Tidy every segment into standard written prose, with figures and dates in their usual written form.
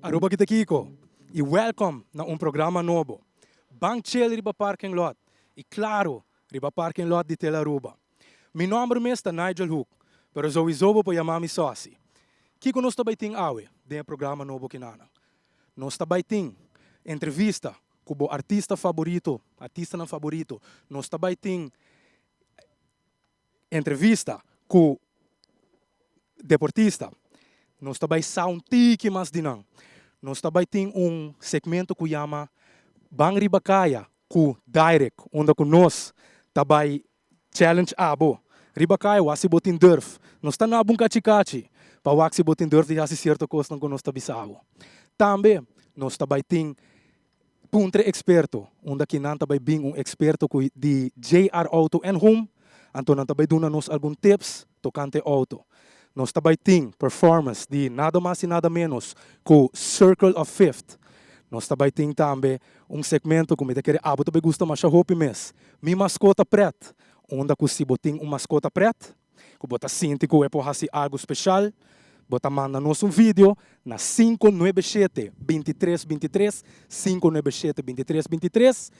Aruba kita Kiko, e welcome na programa novo. Bang chill riba parking lot, e claro, riba parking lot de Tel Aruba. Meu nome é Nigel Hook, pero sowieso po chamar-me Sossi. Kiko nós também tem awe, de programa novo que nana. Nós também tem entrevista com o artista não favorito. Nós também tem entrevista com o deportista. Nós também sound tiki mas dinang. Nós também tem segmento que chama Bang Ribakaya, com Direct, onde nós também challenge abo. Ribakaya, wasi botin durf. Nós tá na bunkachi-kachi. Para wasi botin durf, de hasi certa coisa que nós tabisavo. Também, nós também tem puntre experto, onde que não também bem experto de JR Auto and Home. Então, nós também duna nos alguns tips tocante auto. Nós também tem performance de nada mais e nada menos com Circle of Fifth. Nós também tem também segmento que me quer abo também gosta mais roupa mes. Mi mascota preta, onde que se botin mascota preta, que bota sente que é por algo especial, bota manda nos vídeo na 597-2323, 597-2323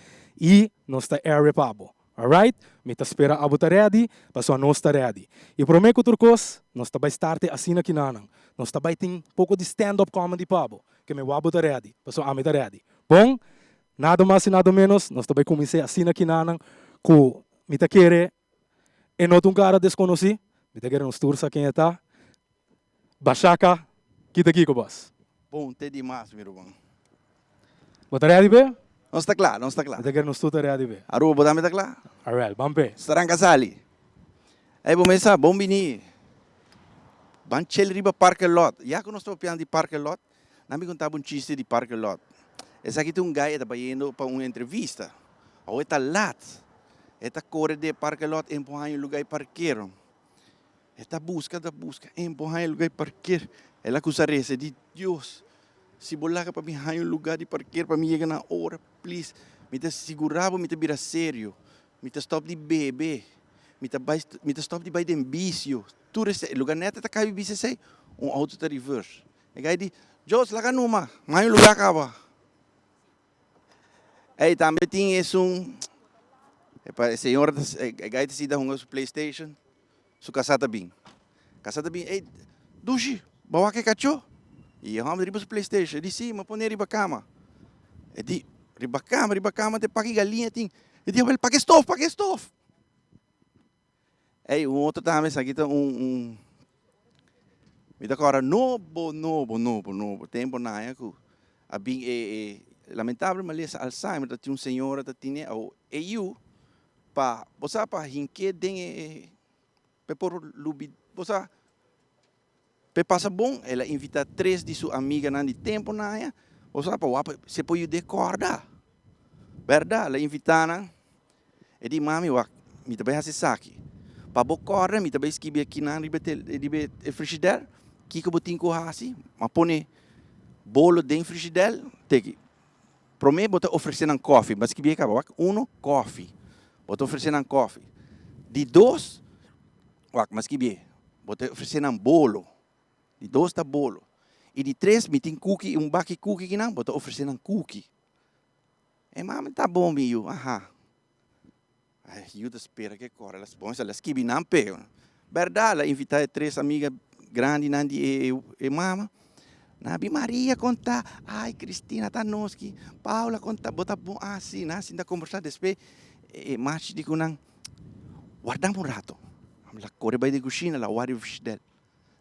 e nós tá air pabo. Alright? Mita espera abo tá ready, passo a nós tá ready. E prometo turcos, nós também starte assim aqui nanang. Nós também tem pouco de stand-up comedy pabo, que me wabo tá ready, passo a me tá ready. Bom, nada mais e nada menos, nós também comecei assim aqui nanang, com mita querer, e não um cara desconhecido, mita querer nos tursa quem é tá. Bachaka, kita aqui com boss. Bom, te demais, meu irmão. Bota ready, be? Não está claro, não está claro. Mita querer nos tuta ready, be? Aruba, botamos está claro? Alright, bampe. Estarão casali. Aí, bom, começar, bom bini. Banchel riba parking lot. Já que nós estamos falando de parking lot, não me contava chiste de parking lot. Esse aqui tem guy que está indo para uma entrevista. Ou está lat. Está corre de parking lot, empurrar em lugar de parqueiro. Está busca, empurrar em lugar de parqueiro. Ela acusa reza de Deus. Se bolar para mim em lugar de parqueiro, para mim chegar na hora, please. Me te segurava, me te vira sério. Me te stop de bebê. Me te stop de baile de vício. Tudo esse lugar neto está caindo vício sei. Auto está reverse. E aí diz, Jos, lá numa, mais lugar acaba. Aí também tem esse senhor, aí se dá PlayStation, su casata bem. Casata bem, ei, dushi, bawa que cachorro. E eu vamos riba o PlayStation. Ele disse, mas põe riba cama. Ele disse, riba cama, te pague galinha, tem. Ele disse, pague estofo. Aí, outro também, aqui está me dá agora, novo. Tempo na época, lamentável, mas Alzheimer, tinha senhora, tinha, eu, você, para rinque, tem, por lubi, você, passa bom, ela invita 3 de sua amiga de tempo na época, você, você pode decordar. Verdade, ela invita, e diz, mami, me também hace saque. Para bocorre, me também esquive aqui na frigideira, que eu botinho com assim, mas põe bolo dentro frigideira, tem prometo botar oferecendo coffee, mas que bica coffee, botar oferecendo coffee. De 2, mas que bica, botar oferecendo bolo, de 2 tá bolo. E de 3, me tem cookie, baque cookie que não, botar oferecendo cookie. E mami, tá bom, meu, aham. Ajuda espera que corre, elas bom, elas que não pegam. Verdade, ela invita 3 amigas grandes, e mama. Nabi Maria conta, ai Cristina Tanoski, Paula conta, bota bom assim, assim da conversar depois, mas digo nang, guardamos rato. La corre vai de cozinha, la guarda o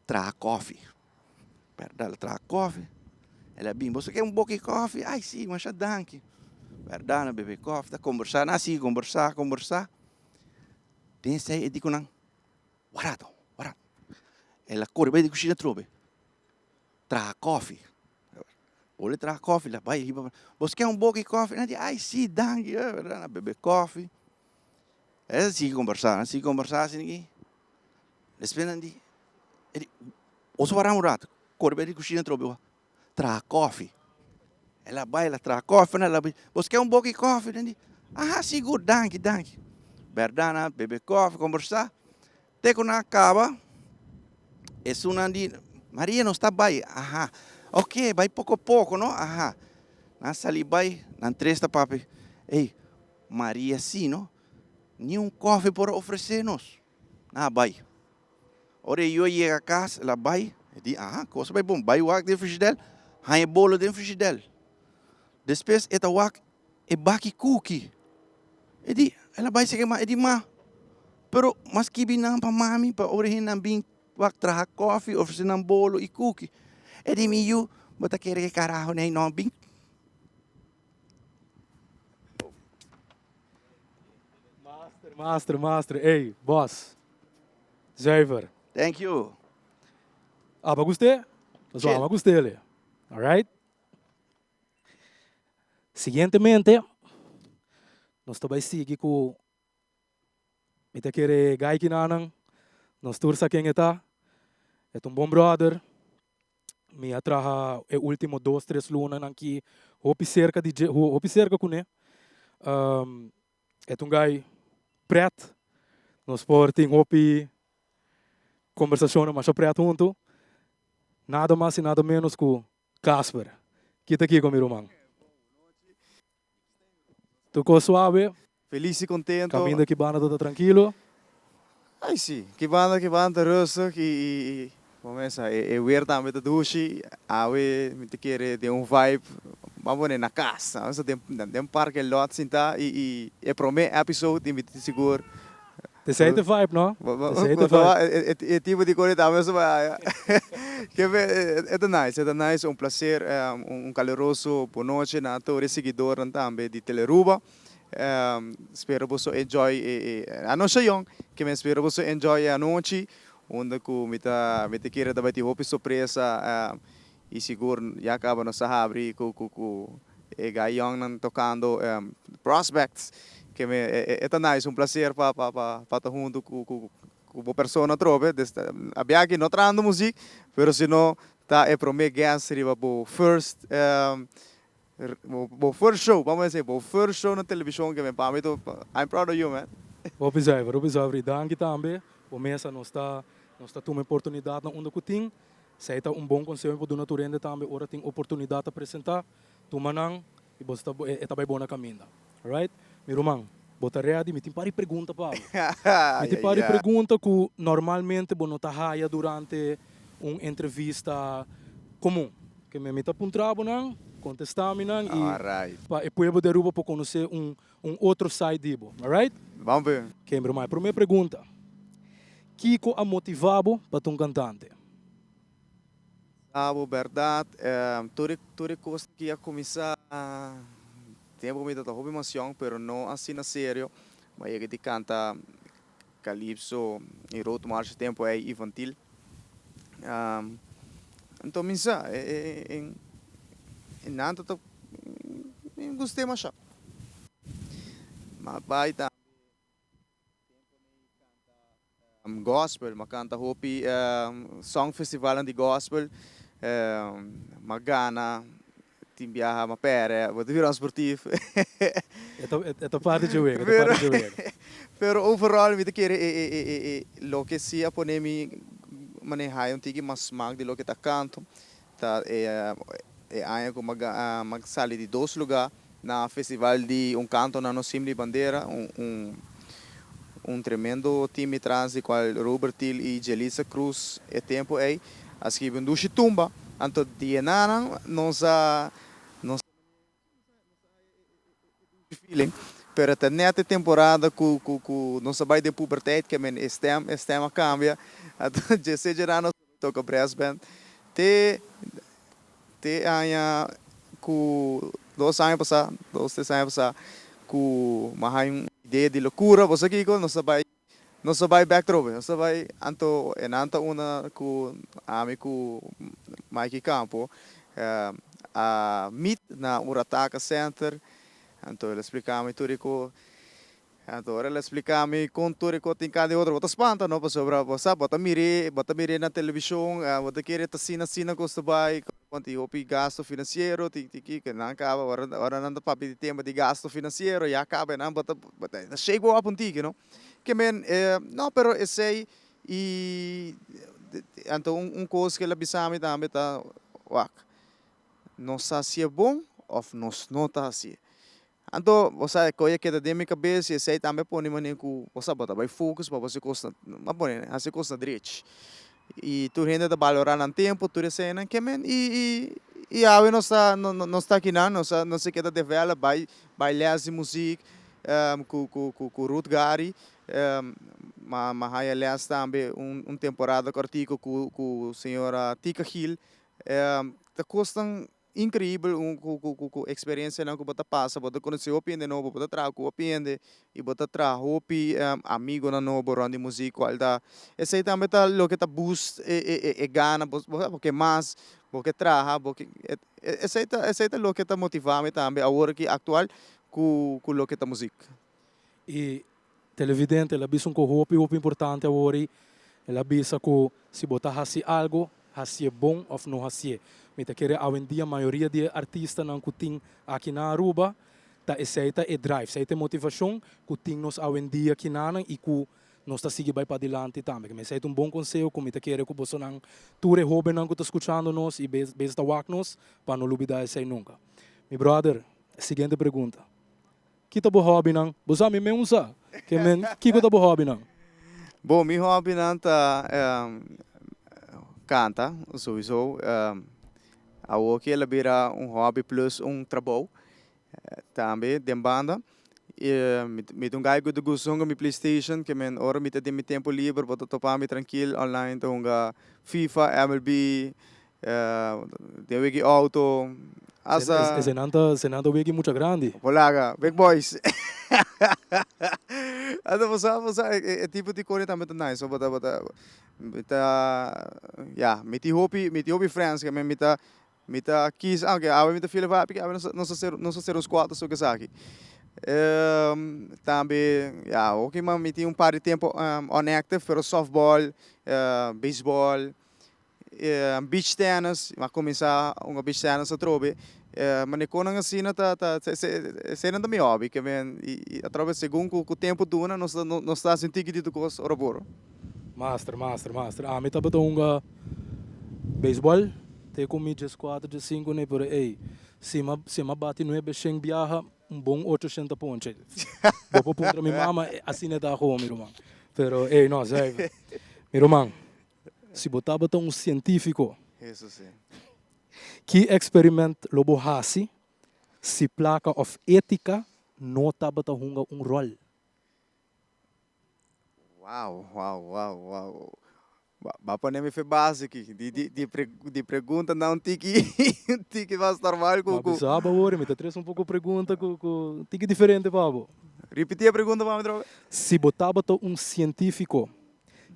traga coffee. Verdade, traga coffee. Ela bem, você quer pouco de coffee? Ai sim, mas já danke. Verdade, bebe coffee, tá conversando assim, conversar. Tem sei, digo nang, guarda, ela corre, vai de cozinha trobe. Traga coffee. Olha, traga coffee, ela vai, você quer pouco de coffee? Ela diz, ai, sim, danke, ela bebe coffee. Ela sigue conversando, assim, depois ela diz, você vai um rato, corre, vai de cozinha trobe, traga coffee. Ela vai, ela traga coffee, ela vai, você quer pouco de coffee? Ela diz, ah, seguro, danke. Verdade, bebe coffee, conversar. Até quando acaba, é sunandi, Maria não está bem. Aha. Ok, vai pouco a pouco, não? Aha. Nós ali vai, na entrevista, papi. Ei, Maria, sim, não? Nenhum coffee por oferecer-nos. Ah, vai. Ora, eu chego a casa, ela vai. Eu digo, coisa vai bom. Vai o ar de frigideira, hai bolo de frigideira. Depois, esta wak é baki cookie. Eu digo, ela vai seguir, eu digo, pero mas que binang pa mami, pa orihin ng bing wak traha coffee, oferecer ng bolo e cookie. E di miyo, bata kere que carajo na não bing. Master. Ei, boss. Zuiver. Thank you. Aba gostei? Zo, ama gostei ali. Alright? Seguintemente, nós também seguimos com Mita kere gai kinanang, nós tursa quem está, é um bom brother. Me atraha é último 2, 3 lunas aqui, hopi cerca com né. É um gai preto, nós portem hopi conversação mas preto junto. Nada mais e nada menos que Casper. Que está aqui com meu irmão. Tu co suave? Feliz e contento. Caminho aqui banda tudo tranquilo. Ai sim, que banda rustig e começa é weer também da dushi, awe me te querer de vibe, vamos na casa, nós tem parque lot sinta e é promete episode me te seguro. Te sei de vibe, não? É tipo de coisa também só que é nice, um prazer, caloroso boa noite na todos seguidor também de Teleruba. Espero que você enjoy a nossa young, que me espero que você enjoy a noite, onde que me te queira também ter uma surpresa e seguro já acaba nossa abre com a young não tocando prospects, que me é nice, um prazer para estar junto com a pessoa trobe, abia aqui não trando música, mas se não tá é para mim guest seria o first first show, vamos dizer, first show na televisão que me pamito. I'm proud of you, man. Observe, danke também. O mesa não está tendo oportunidade na onda que tem. Se é bom conselho para o natureza também, ora tem oportunidade de apresentar. Tu manang e você está bem bom na caminho. Alright? Meu irmão, bota ready, me tem para pergunta para. Me tem para pergunta que normalmente você não está durante uma entrevista comum. Que me está apontando não? Contestar-me e depois de ruba para conhecer outro side dibo, alright? Vamos ver. Ok, meu irmão, primeira pergunta. Kiko a motivado para um cantante? Verdade, toda coisa que ia começar, tempo me dá hobby emoção, pero não assim na sério, mas ele canta calypso e outro mais tempo é infantil. Então, minha nada tô gostei mais mas vai tá gospel mas canta hopi song festival de gospel magana timbiaha ma pere vou virar esportivo é parte de jogo pero overall me querer lo que sia ponemi manejar tigi mas mag de lo que tá canto tá aí como magsali de 2 lugares na festival de canto na nossa de bandeira tremendo time trans de qual Robert Till e Jelisa Cruz é tempo aí as que vão tumba anto dia nana nossa feeling pero até nessa temporada com nossa vai de pubertade que men estem cambia até seja no toca brass band te anya com 2 anos passar com uma ideia de loucura você aqui não sabe não só vai backdrop, não só vai anto uma com amigo Mike Campo, a meet na Urataka Center, então ele explicava tudo que então ele explicava com tudo que tem cada outro, bota espanta, não, para sobre você, bota mire na televisão, bota querer tá sina custa vai, quanto eu gasto financeiro, que não acaba, agora não dá para pedir tema de gasto financeiro, e acaba, não, bota chegou a pontinho, não? Que men não, pero esse e então coisa que ele bisame também tá, wak, não está se é bom ou não está assim. Então, você coisa que da minha cabeça, esse também põe maneira que você bota vai focus para você costa, mas põe, né? Você costa direito. E tu rende da valorar no tempo, tu recebe que men e a não está aqui não se queda de vela, vai ler música com Ruth Gari, mas aí aliás também temporada cortico com senhora Tika Hill, tá custam incrível experiência não que você passa, você conhece o de novo, você traz o opinião e você traz o amigo na novo rond de música qualidade. Esse aí também tá lo que tá boost e gana porque mais porque traha porque esse aí tá lo que tá motivando também agora que atual com lo que tá música. E televidente, ela bisa com roupa importante agora, ela bisa que se botar assim algo, assim é bom ou não assim. Mas quer hoje em dia a maioria de artistas não que tem aqui na Aruba, tá aceita e drive, aceita motivação que tem nós hoje em dia aqui na e que nós está seguindo para adiante também. Mas é um bom conselho, como te quer que você não ture hobby não que está escutando nós e bem está wak nós para não olvidar isso nunca. Meu brother, seguinte pergunta. Que tá bom hobby não? Você me usa? Que tá bom hobby não? Bom, meu hobby não tá canta, sowieso. Ao que ela vira hobby plus trabalho também de banda. Met um gajo de gusong mi PlayStation, que men ora mit de mi tempo livre, vou topar mi tranquilo online, então FIFA, MLB, de wiki auto, asa. Se nanta wiki muito grande. Polaga, big boys. Ada você é tipo de coisa também nice, so ja, met die hobby friends, que men mita kies, okay, ave mita filha vai, porque ave não ser os quatro so que sabe. Também, ja, ok, mas meti par de tempo on active, pero softball, baseball, beach tennis, mas começar beach tennis a trobe. Mas quando assim se não me hobby, que vem e através segundo o tempo do ano não está sentindo que tu gosta oroboro. Master. Ah, me tá botando baseball, tem comigo de 4 de 5 né, por aí. Se ma bate no becheng viaja bom 800 pontos. Vou pôr minha mama assim é da rua, meu irmão. Pero não, sei. Meu irmão, se botar científico. Isso sim. Que experimento lobo hasi, se placa of ética nota bata hunga rol. Uau. Bapa nem me fez básico de pergunta não tiki tiki vai estar mal com. Mas sabe agora, me traz pouco pergunta com tiki diferente, babo. Repetir a pergunta, vamos droga. Se botar científico,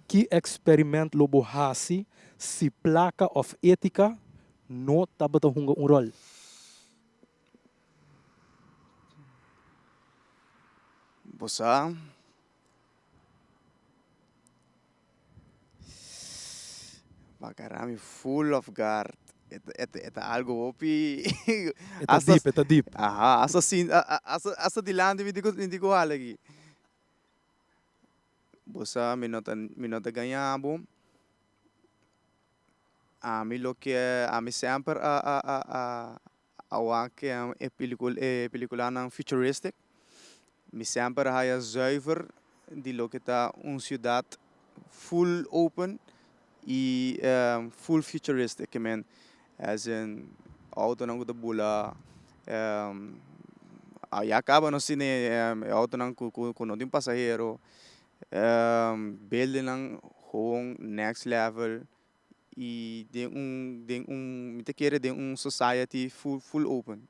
que experimento lobo hasi, se placa of ética nota bata hunga rol. Bossa. Caramba, full of guard. É algo opi. É deep. Aha, asa dilante me digo algo. Bossa, me nota ganhamos. A mim lo que a mim sempre que é película não futuristic. Me sempre é zuiver de lo que tá cidade full open. E full futuristic, que men, as in auto não da bula, aí acaba no cine auto não com um passageiro, building não home next level e me te querer de society full open,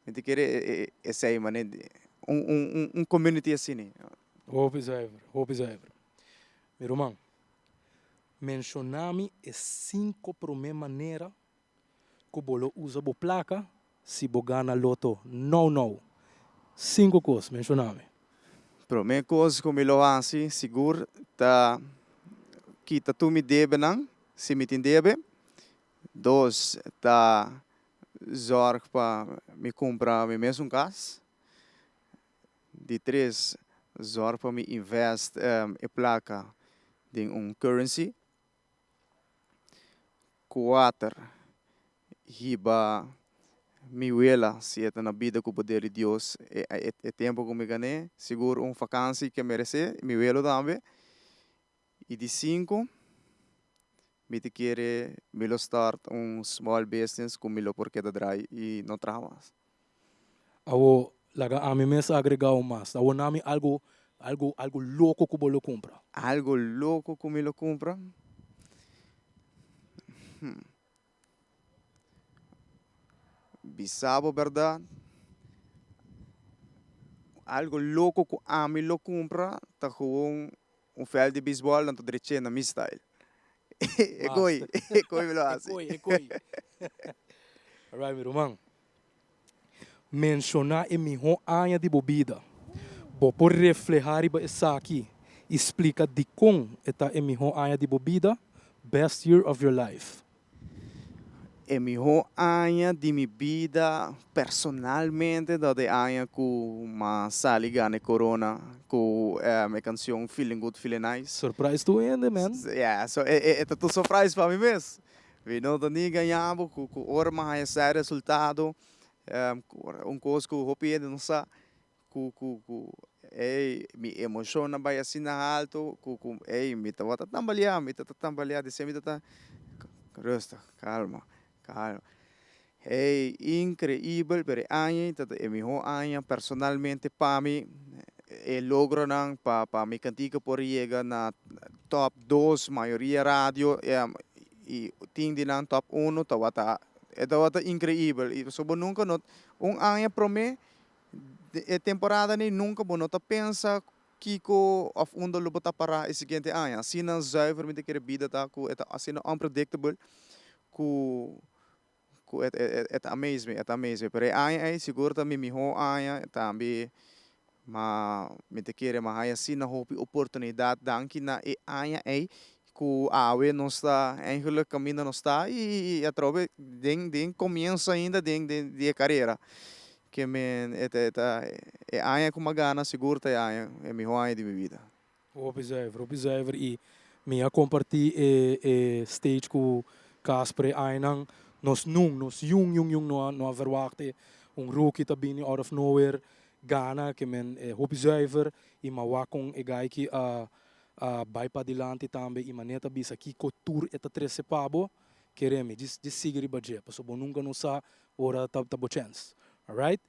me te querer esse aí mané community assim. Hope is ever. meu irmão, mencionar-me é 5 primeiras maneiras que você usa a placa se você ganha loto. Não. 5 coisas, mencionar-me. Primeira coisa que eu me faço, seguro, tá que tu me deve não, se me tem deve. 2, tá zorg para me comprar me mesmo casa. De 3, zorg para me invest em placa em currency. 4, riba mi wela se é na vida com o poder de Deus é tempo que me ganhei seguro vacância que merece mi wela também e de 5 me te querer me lo start small business com me lo porque da drai e não trabalhas Awo, laga a mim mesmo agregar mais. Awo nami algo louco que você compra. algo louco que me lo compra bisabo verdade algo louco que a me lo compra tá com fel de beisebol não tô direito na mi style é coi me lo hace Ekoi. Alright, meu irmão. Mencionar em minha área de bebida. Vou por reflejar isso aqui. Explica de como está em minha área de bebida. Best year of your life. é melhor ano de minha vida personalmente da de ano que uma saliga na corona com a canção Feeling Good, Feeling Nice. Surprise to end, man. Yeah, so é tudo surprise para mim mesmo. We não tô nem ganhando com hora mais sério resultado. Coisa que eu hope não sa me emociona vai assim na alto me tá tambalear de sempre tá resta calma. É incrível, pero año, é melhor ano personalmente para mim, logro não para mim cantiga por chegar na top 2 maioria rádio e tem de não top 1 tá incrível e só nunca not ano para mim é temporada nem nunca bom nota pensa Kiko of lo bota para esse seguinte ano assim não zuiver me querer vida tá com assim não unpredictable com é amazing, pero ai seguro também melhor ai também me te querer mas assim na hope oportunidade danke na ai que a we não está eigenlijk caminho não está e a trove den começa ainda de carreira que men é ai com uma gana seguro tá é melhor ai de minha vida Observer e minha compartilhar stage com Casper Ainang nos jung no verwachte rookie tabini out of nowhere Ghana que men observer e mawakong egay ki vai para dilante também e maneta bisa ki tour eta 13 pabo quereme de seguir budget passo bom nunca não sa ora tabo chance alright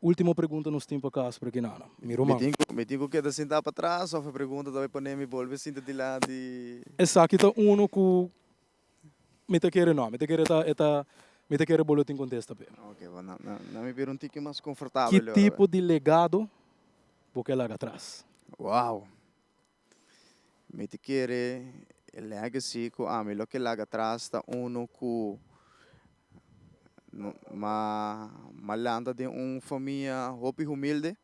última pergunta nos tempo Casper que nada mi romano me digo que da sentar para trás só foi pergunta da para nem me volver sinta de lá de essa aqui tá uno que me te querer não me te querer boletim contesta pe ok não me ver tique mais confortável que tipo de legado porque lá atrás wow me te querer legacy ko ami lo que lá atrás está uno que malanda de família hopi humilde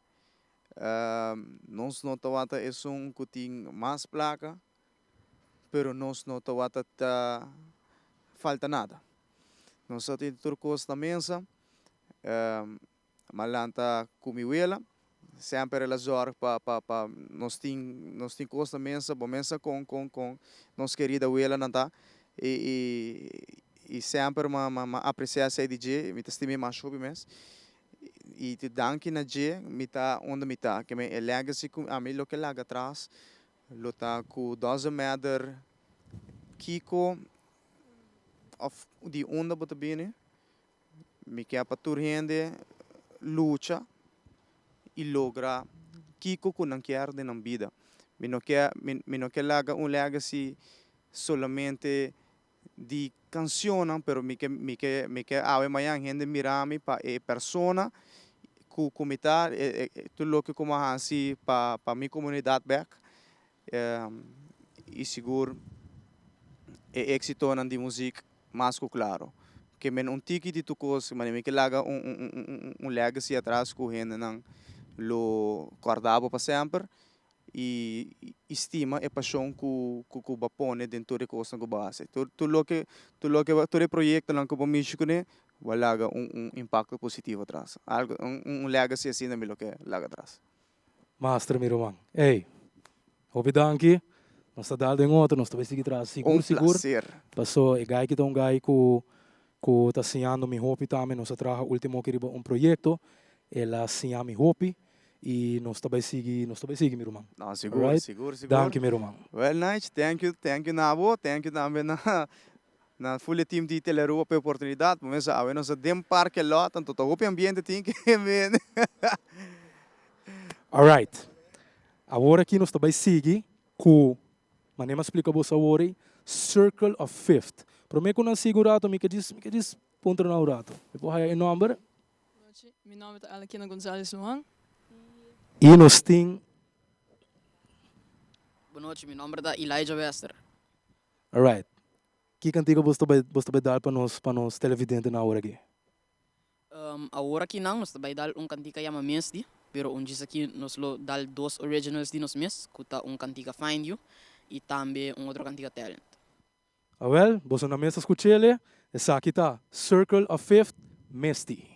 nós não tawata é que tem mais placa pero nós não tawata falta nada nós só tem turcos na mesa malanta comiuela sempre ela zorg pa nós tem coisa na mesa bom mesa com nossa querida uela nanta e sempre apreciar essa DJ me estima mais chope mes e te danke na G me tá onde me tá que me legacy com a mim lo que lá atrás lo tá com 12 meter Kiko of die onda bota bene me quer para turrende luta e logra Kiko com não quer de não vida me não quer laga legacy solamente de canção pero me quer ave manhã gente mirame pa persona ku comitar tudo lo que como assim pa minha comunidade back e seguro é êxito na de música mais claro. Que men tiki de tu coisa, mas me que laga legacy atrás correndo não lo guardava para sempre e estima e paixão que bapone dentro de coisa que base. Tu lo que tu projeto lang que para mim né vai laga impacto positivo atrás. Algo legacy assim na lo que laga atrás. Master Mirumang. Ei, obidanki. Nós está dando em outro, nós estamos seguindo atrás, seguro. Prazer. Passou, e gai que tá gai que está assinando mi hopi também, nós traga último que projeto, ela assina mi hopi e nós também seguir Mirumang. Não, seguro, Alright? seguro. Thank you, Mirumang. Well, nice. Thank you, Nabo. Thank you também na full team de Telerua pela oportunidade. Mas a nós dem parque lá, tanto o ambiente tem que ver. Alright. Agora aqui nós também seguir com Manema explica você agora, Circle of Fifth. Para mim, quando eu segurado, me diz ponto na urato. Depois aí o número. Meu nome é Alekina Gonzalez Luan. E nós tem. Boa noite, meu nome é Elijah Wester. Alright. Que cantiga você vai dar para nós televidentes na hora aqui? A hora aqui não, nós vai dar cantiga chama Mesdi, pero diz aqui nós dar dois originals de nós mesmos, que tá cantiga Find You e também outro cantiga Talent. Well, você na mesa escuta ele, essa aqui tá Circle of Fifth, Mesdi.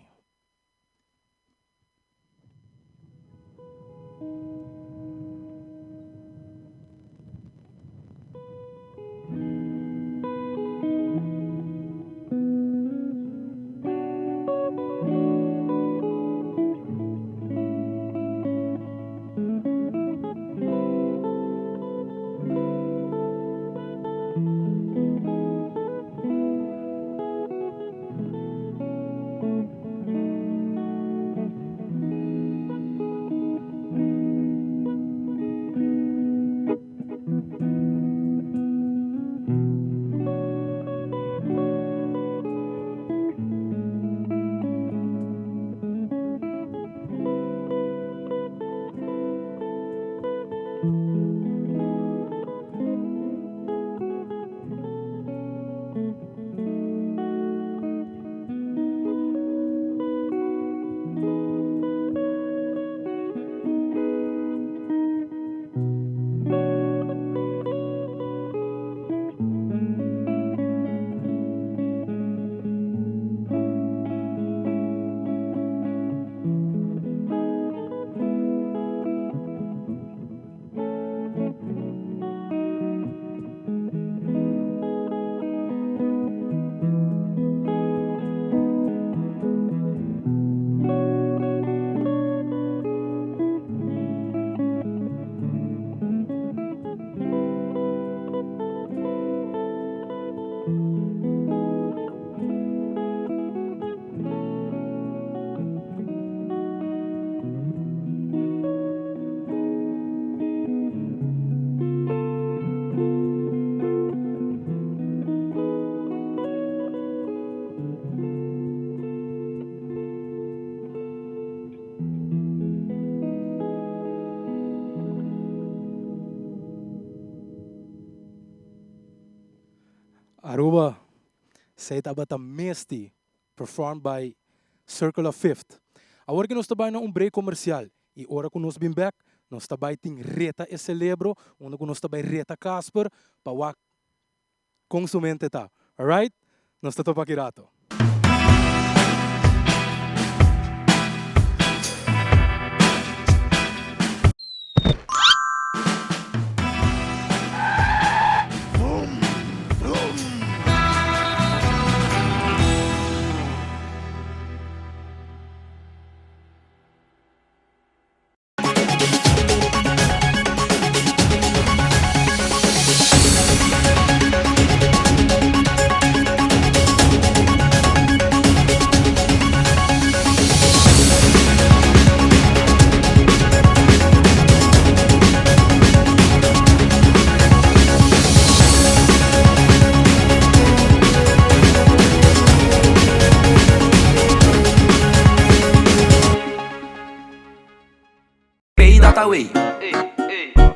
Aruba, say tabata Mesdi, performed by Circle of Fifth. Agora que nós trabalhamos num break comercial, e agora que nós vamos back, nós trabalhamos reta e celebro, onde nós trabalhamos reta Casper, para o consumente tá. Alright? Nós estamos aqui rato.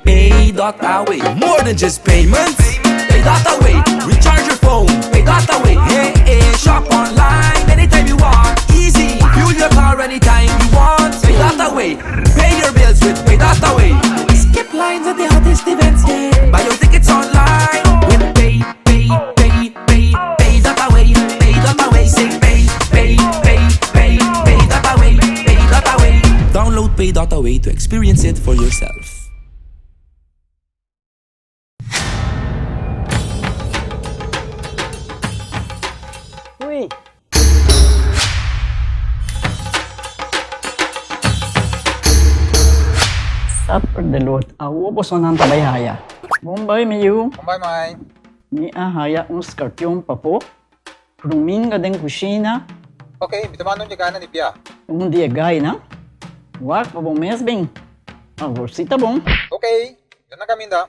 Pay Pay.away. More than just payments. Pay.away. Recharge your phone. Pay.away. Hey, hey, shop online anytime you want. Easy. Fuel your car anytime you want. Pay.away. Pay your bills with Pay.away. Skip lines at the hottest events, yeah. Buy your tickets online with Pay.away. Pay.away. Say Pay.away. Pay.away. Download Pay.away to experience it for yourself. Uy. Sapper de lot, awo po sonan tabayhaya. Bombay miyu, Bye, Mai. ni ahaya un scorpion papo. Pruminga den kusina, Okay, bitamano niya ka na ni Pia. um dia gay na. Wak pa bong mes bing. Agorsita bong. Okay, yun na kami da.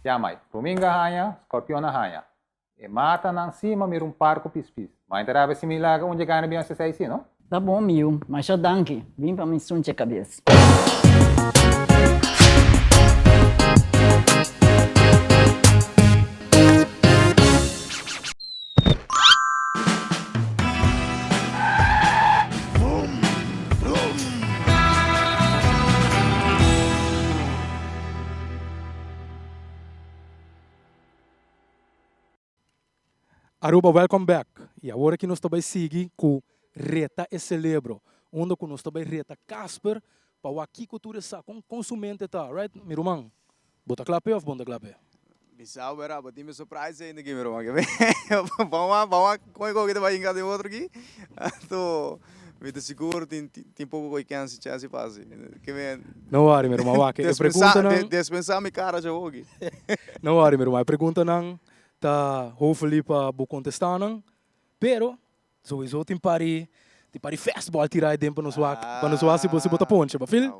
Ya, Mai. Puminga haya, Scorpio na haya. E mata ng cima mayroong parco pispis. Mainteraba si Milaga onde ka na biyang sa saisi, no? Tá bom, miu, mas já danke. Vim pra me sunte a cabeça. Aruba, welcome back. E agora que nós estamos seguir com Reta e Celebro, onde nós estamos reta Casper, para o aqui cultura sa com consumente tá, right? Meu irmão, bota clape ou bota clape? Bissau era, bati me surprise ainda aqui, meu irmão. Vamos com que vai enganar outro aqui. Então, me te seguro, tem pouco que chance de fazer. Não worry, meu irmão. Dispensar minha cara já hoje. Não worry, meu irmão. A pergunta não tá hopefully para bu contestar não, pero sowieso tem pari fastball tirar dentro para nos se você botar ponte, ba filho?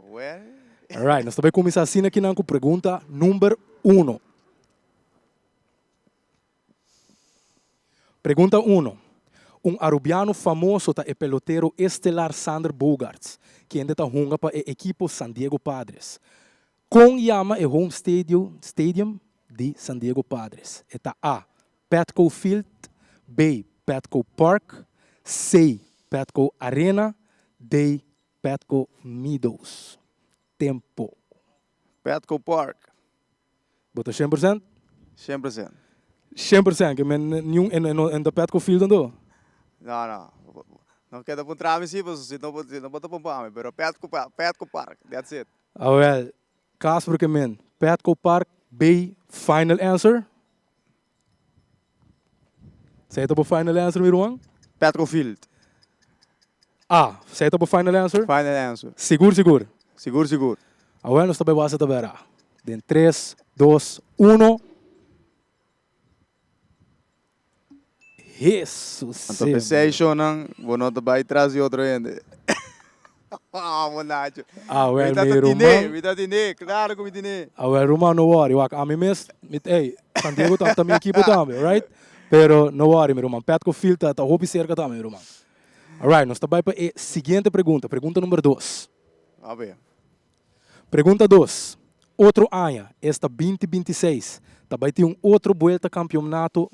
Alright, nós também começar assim aqui com pergunta número 1. Pergunta 1. Um arubiano famoso é o pelotero estelar Sander Bogaerts, que ainda está junga para o equipo San Diego Padres. Com chama o home stadium de San Diego Padres. Está A. Petco Field, B. Petco Park, C. Petco Arena, D. Petco Meadows. Tempo. Petco Park. Bota 100%? 100%. 100%, que nenhum em da Petco Field não. Não. Não quero apontar me se você não bota para mim, pero Petco Park. That's it. Ah, well, Casper que men, Petco Park, B. Final answer? Say it final answer, meu irmão? Petco Field. A. Say it final answer? Final answer. Seguro. Seguro. Ah, well, nós também vamos a ver. Den 3, 2, 1. Jesus. Então pensei que não não vai trazer outro ainda. Monacho. Ah, well, meu irmão. Me dá dinheiro, claro que me dinheiro. Ah, well, irmão, não worry. A mim mesmo, hey, San Diego tá também equipe também, right? Pero não worry, meu irmão. Petco Field tá roupa cerca também, meu irmão. Alright, nós estamos para a seguinte pergunta. Pergunta número 2. A ver. Pergunta 2. Outro ano, esta 2026, também tem outro volta campeonato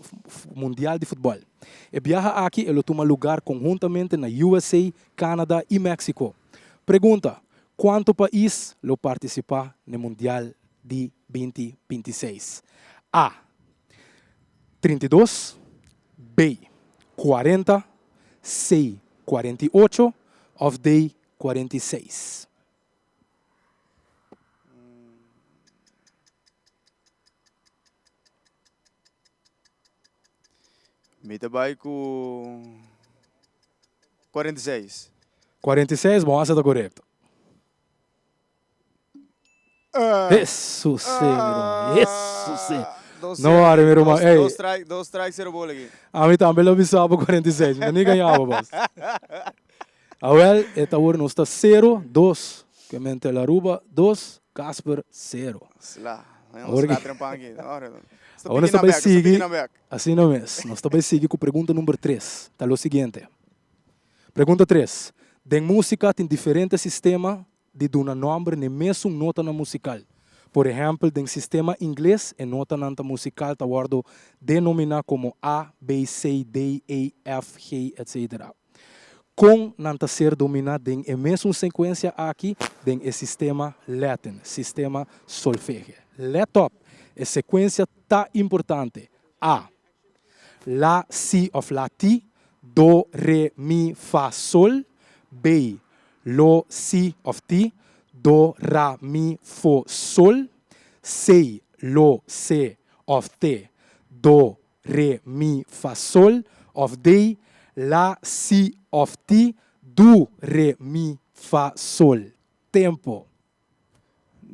mundial de futebol. E viaja aqui, ele toma lugar conjuntamente na USA, Canadá e México. Pergunta, quanto país lo participa no mundial de 2026? A. 32, B. 40, C. 48 ou D. 46? Me trabalho com 46. 46, bom, essa está correto. Jesus, meu irmão. Jesus. Não era, meu irmão. Dois strikes era bola aqui. A mim também eu visava 46, mas nem ganhava, boss. Well, esta hora nós está 0-2. Que mente la Aruba 2, Casper 0. Agora aqui. Agora nós também seguir, assim não é. Nós também seguir com a pergunta número 3. Está o seguinte. Pergunta 3. Den música tem diferentes sistemas de dar nome na mesma nota na musical. Por exemplo, den sistema inglês, a nota nanta musical está denominada como A, B, C, D, E, F, G, etc. Com nanta ser dominada em a mesma sequência aqui, den o sistema Latin, sistema solfeggio. Let up, a sequência tá importante. A, La, Si of La, Ti, Do, Re, Mi, Fa, Sol. B, Lo, Si of Ti, Do, Ra, Mi, Fo, Sol. C, Lo, Se of Te, Do, Re, Mi, Fa, Sol. Of D, La, Si of Ti, Do, Re, Mi, Fa, Sol. Tempo.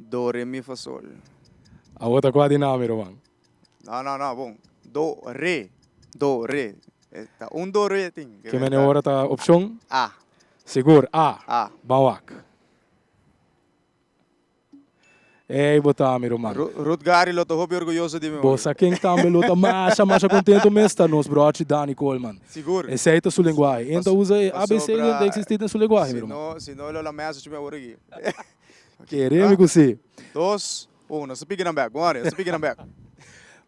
Do, re, mi, fa, sol. A outra qual é a Roman? Não, bom. Do, re. Do, re. Tá, do, re, ting. Que é a hora da opção? A. Seguro, A. A. Bawak. Ei, botar, meu irmão. Ruth Gary, lo tô orgulhoso de mim. Bossa, quem também luta mais contento mesmo está nos broche Dani Coleman. Seguro. Aceita sua linguagem. Então usa ABC e ainda existe na sua linguagem, meu irmão. Se não, eu ameaço de me ouvir aqui. Queremos que você. 2, 1, você pique na back. Bora, você pique na back.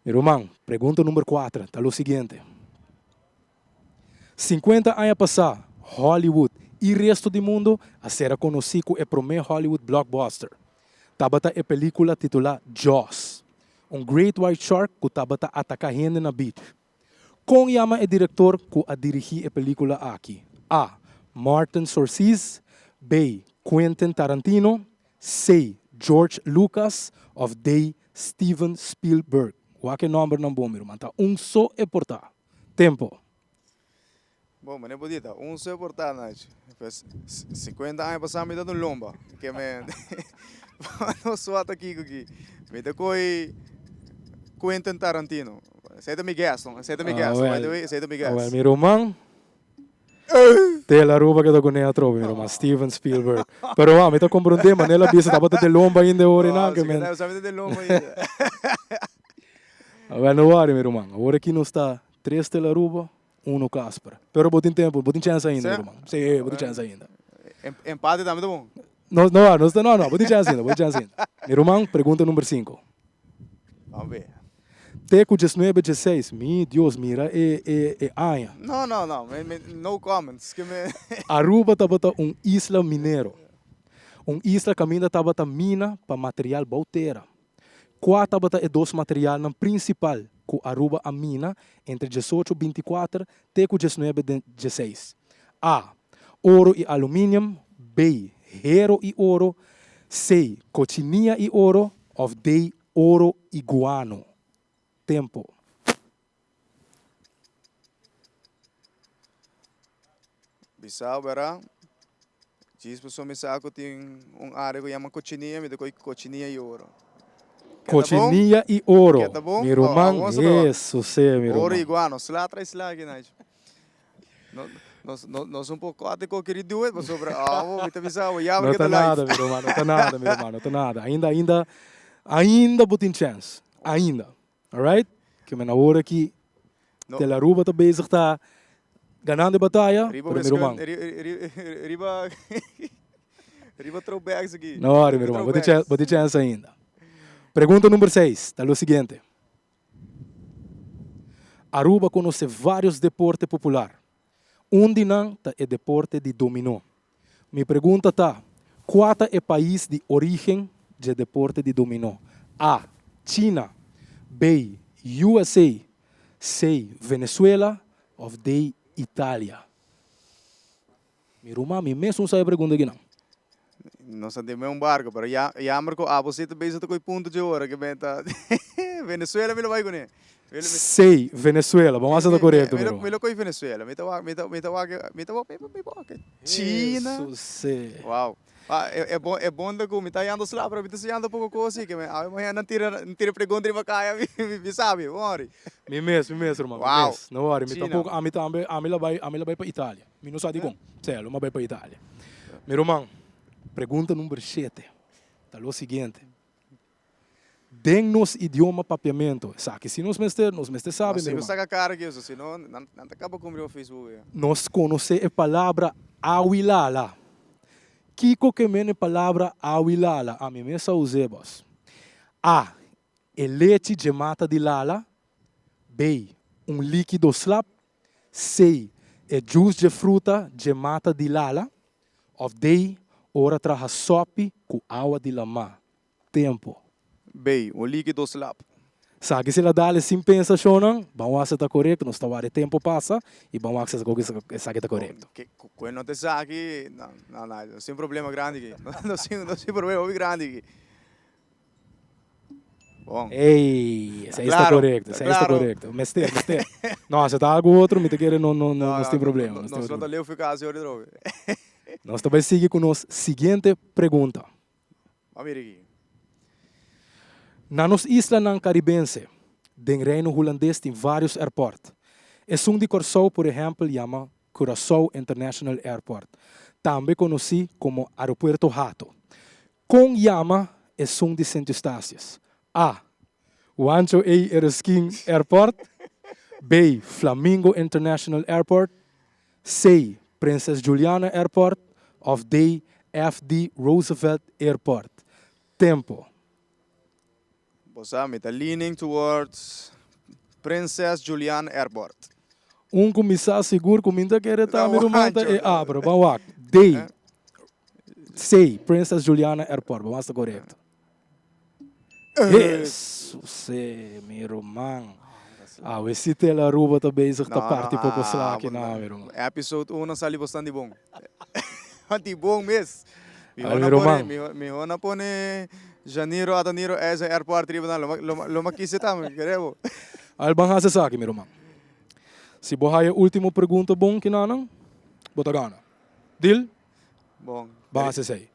Meu irmão, pergunta número 4. Está o seguinte. 50 anos passar, Hollywood e o resto do mundo a ser conhecido como o primeiro Hollywood blockbuster. Tabata a película titulada Jaws, great white shark que tabata ataca gente na beach. Com chama o diretor que a dirigir a película aqui? A. Martin Scorsese. B. Quentin Tarantino. C. George Lucas. Of D. Steven Spielberg. Qual é o número não bom, meu irmão? Tá só é portar. Tempo. Bom, mas é bonita. Só é portar, Nath. 50 anos passar me dando lomba. Que me... Não sou aqui. Me tocou Quentin Tarantino. Aceita me Gaston. Aceita me Gaston. Aceita me Gaston. Meu irmão. Tela roupa que eu conheço a tropa, meu irmão. Steven Spielberg. Pero, me está compreendendo, mas ela bisa estava de lomba ainda hora, não? Que me está de lomba ainda. Não worry, meu irmão. Agora aqui não está 3 tela roupa, 1 Casper. Pero botem tempo, botem chance ainda, meu irmão. Sim, botem chance ainda. Empate também tá bom? Não, botem chance ainda, botem chance ainda. Meu irmão, pergunta número 5. Vamos ver. Teco 19, 16. Meu Deus, mira, Anha. Não. No comments. Aruba estava isla mineiro. Isla que ainda estava mina para material bauteira. Qual estava é 2 material principal que Aruba a mina entre 18 e 24 até 19 e 16. A. Ouro e alumínio. B. Hero e ouro. C. Cochinilla e ouro. Of D. Ouro e guano. Tempo. Bissau, verá. Diz para me saco tem área que chama Cochinilla, me deu Cochinilla e ouro. Cochinilla e ouro. Tá bom? Meu irmão, isso sim, meu irmão. Ouro e guano, se lá atrás lá aqui, Nath. Nós pouco até que eu queria doer, mas sobre vou me avisar, o não tá nada, meu irmão, não tá nada, meu irmão, não tá nada. Ainda botem chance. Ainda. Alright? Que na hora que Tela Ruba tá bezig tá ganhando a batalha, Riba meu irmão. Riba throwbacks aqui. Não, meu irmão, botem chance ainda. Pergunta número 6, está o seguinte. Aruba conhece vários deportes populares. De não é deporte de dominó. Minha pergunta está, qual é o país de origem de deporte de dominó? A. China. B. USA. C. Venezuela. Of D. Itália. Meu irmão, mesmo sabe a pergunta aqui não. Não sei de um barco, mas já marcou. Você também está com ponto de hora que vem tá. Venezuela me lo vai conhecer. Sei, Venezuela. Vamos fazer correto, meu irmão. Me lo coi Venezuela. Me tava China. Uau. É bom da como tá indo lá para me tá indo pouco coisa que amanhã não tira pergunta de vacaia, me sabe, ora. Me mesmo, irmão. Uau. Não ora, me tampouco a mim vai para Itália. Me não sabe como. Sério, mas vai para Itália. Meu irmão, pergunta número 7. Tá o seguinte. den nos idioma papiamento. Sabe, se nos mestre sabe, Se meu você irmão. saca a cara aqui, senão não acaba com o meu Facebook. Nós conhecemos a palavra awilala. Kiko que mene palavra awilala, a mim mesmo usamos. A, é leite de mata de lala. B, líquido slap. C, é juice de fruta de mata de lala. Of D, ora traja sope com água de lama. Tempo. B, líquido slap. Sabe se ela dá sem pensação, não? Vamos fazer correto, não está o tempo passa e vamos fazer o que está correto. Quando não te sabe, não, sem problema grande aqui. Não sem problema muito grande aqui. Bom. Ei, isso aí está correto, isso aí está correto. Mestre. Não, se está algo outro, me te quer não tem problema. Não só leu ficar assim, olha droga. Nós também seguimos com a nossa seguinte pergunta. Vamos ver aqui. Na nossa isla caribense, do reino holandês tem vários aeroportos. É de Curaçao, por exemplo, chama Curaçao International Airport. Também conhecido como Aeropuerto Hato. Com chama é de Santo Estácios. A. Juancho A. Erskine Airport. B. Flamingo International Airport. C. Princess Juliana Airport. Of D. F.D. Roosevelt Airport. Tempo. Bossa, me está leaning towards Princess Juliana Airport. Comissário seguro que minta quer estar me rumanta e abra, vamos D. C. Princess Juliana Airport, vamos estar correto. Jesus, meu irmão. Esse tela-ruba também está parte pouco slack, não, meu irmão. Episode 1 sali bastante bom. Bastante bom mesmo. Me hona pone janeiro a janeiro esse airport tribunal. Lo makisi tam, queremos. Albang hasa sa akin, meu irmão. Se você a última pergunta bom que não, bota gana. Deal? Bom. Basta sei.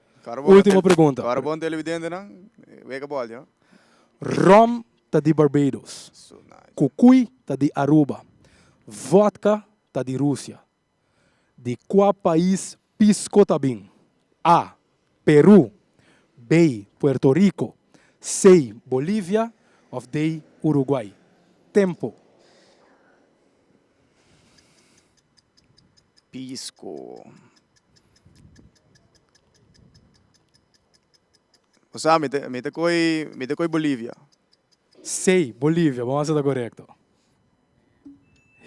Última pergunta. Carbon televidente não? Vega bol, já. Rum tá de Barbados. So nice. Cucuy tá de Aruba. Vodka tá de Rússia. De qual país pisco tá bem? A. Peru. B. Puerto Rico. C. Bolívia. Of D. Uruguai. Tempo. Pisco. O sea, me te coi Bolívia. C. Bolívia. Vamos fazer correto.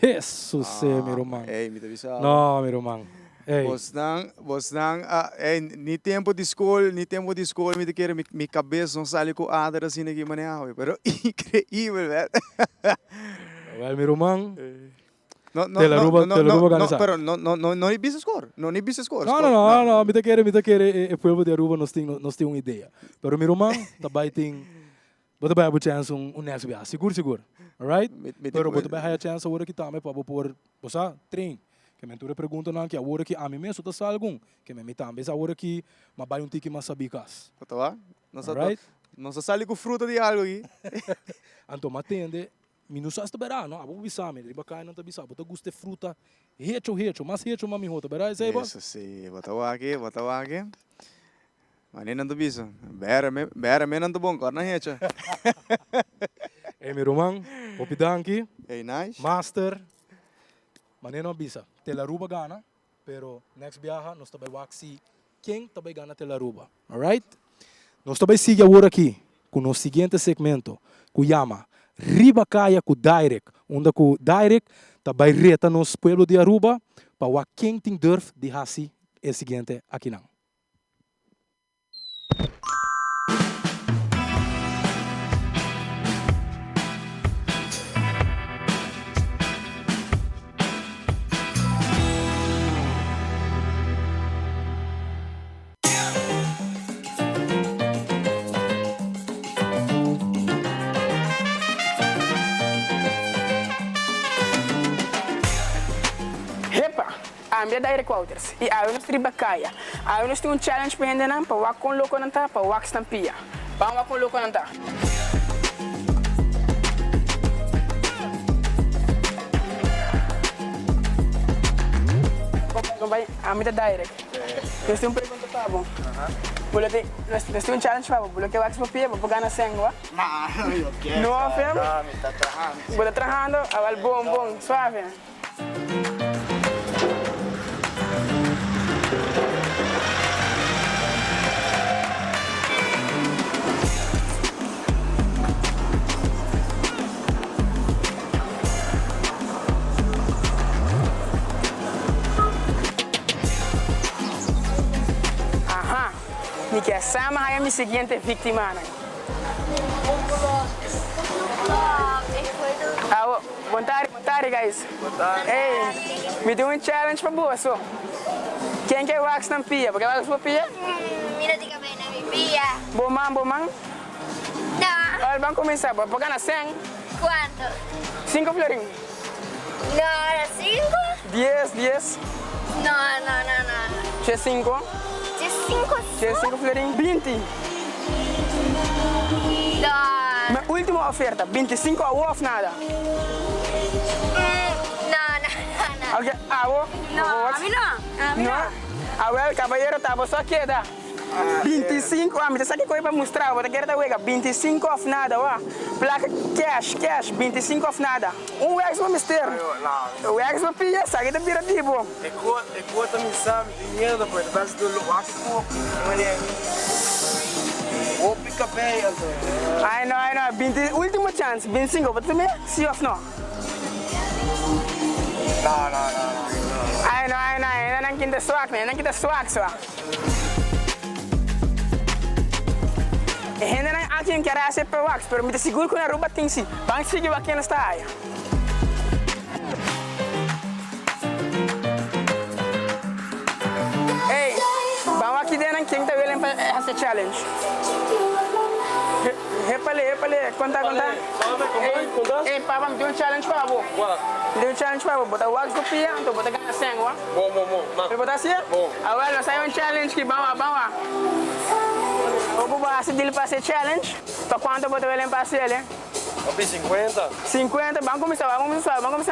Jesus, meu irmão. Ei, me te avisava. Não, meu irmão. Ei. Bosnang, ni tempo de escola, me te quer mi cabeça não sai com adra assim aqui maneira, pero incrível, velho. Well, meu irmão. No, pero no ni business score. No ni business score. Não, me te quer, o povo de Aruba nós tem uma ideia. Pero meu irmão, também tem bota bem a chance next week. Seguro. Alright? Pero bota bem a chance agora que também para por, você, trein. Que me ture pergunta não que agora que a mim mesmo tá algum, que me também agora que mas vai tique mais sabicas. Tá lá? Não se sai com fruta de algo aqui. Então, matende. Minusa está berá, não? Abu bisame, riba cai não tá bisa. Bota guste fruta, hecho, mas hecho mami hota, berá isso aí, boss? Isso sim, bota aqui. Mas nem não tá bisa. Bera me não tá bom, corna hecha. Ei, meu irmão, opidanki. Ei, nice. Master. Mas nem não bisa. Telaruba gana, pero next viaja nós também waxi quem também gana Telaruba, alright? Nós também siga agora aqui com o seguinte segmento, que chama Riba Caia com Direct, onde com Direct também reta nos pueblo de Aruba para quem tem durf de hasi é seguinte aqui não. Ambia Direct Wouters. E aí nós triba caia. Aí nós temos challenge para ainda não, para o com louco não tá, para o estampia. Para o com louco não tá. Vai, ambia Direct. Nós temos pergunta tá bom. Nós temos um challenge para você. Que wax para pia, para pegar na sangue, ó. Não, eu quero. Não, filho? Não, me tá trahando. Você está trahando, agora bom, suave. E que sama é a minha seguinte vítima. Vontade, guys. Ei, me deu um challenge para você. Quem quer wax na pia? Porque wax para pia? Mira, diga bem na minha pia. Bom man? Não. Olha, vamos começar. Vou pegar na 100. Quanto? 5 florinhos. Não, era 5? 10. Não. Tinha 5. Tinha 5 florinhos. 20. Não. Minha última oferta. 25 a off nada. Não. Ok, awo? Não, a mim não. Não? Awel, caballeiro, estava só aqui, tá? 25, me sabe que coisa para mostrar, vou ter que 25 off nada, ó. Placa cash, 25 off nada. Um wax para mister. O wax para pilha, sabe que vira tipo. É conta me sabe, dinheiro depois, base do wax pouco. Vou picar bem, Ai não, 20, última chance, 25, você me? Se off não. Não. Ai não, não quinta swag só. Ainda não há quem quer ser para wax, mas me seguro que na roupa tem sim. Vamos seguir aqui na estaia. Ei, vamos aqui dentro quem está vendo essa challenge. Repale, conta. Ei, papa, me deu um challenge para você. Me deu um challenge para você. Botar wax no pia, então botar ganha sangue, ó. Bom. Botar assim? Bom. Agora sai um challenge que vamos. Vamos fazer dele para ser challenge. Para quanto botar ele em parcela? 50. 50, vamos começar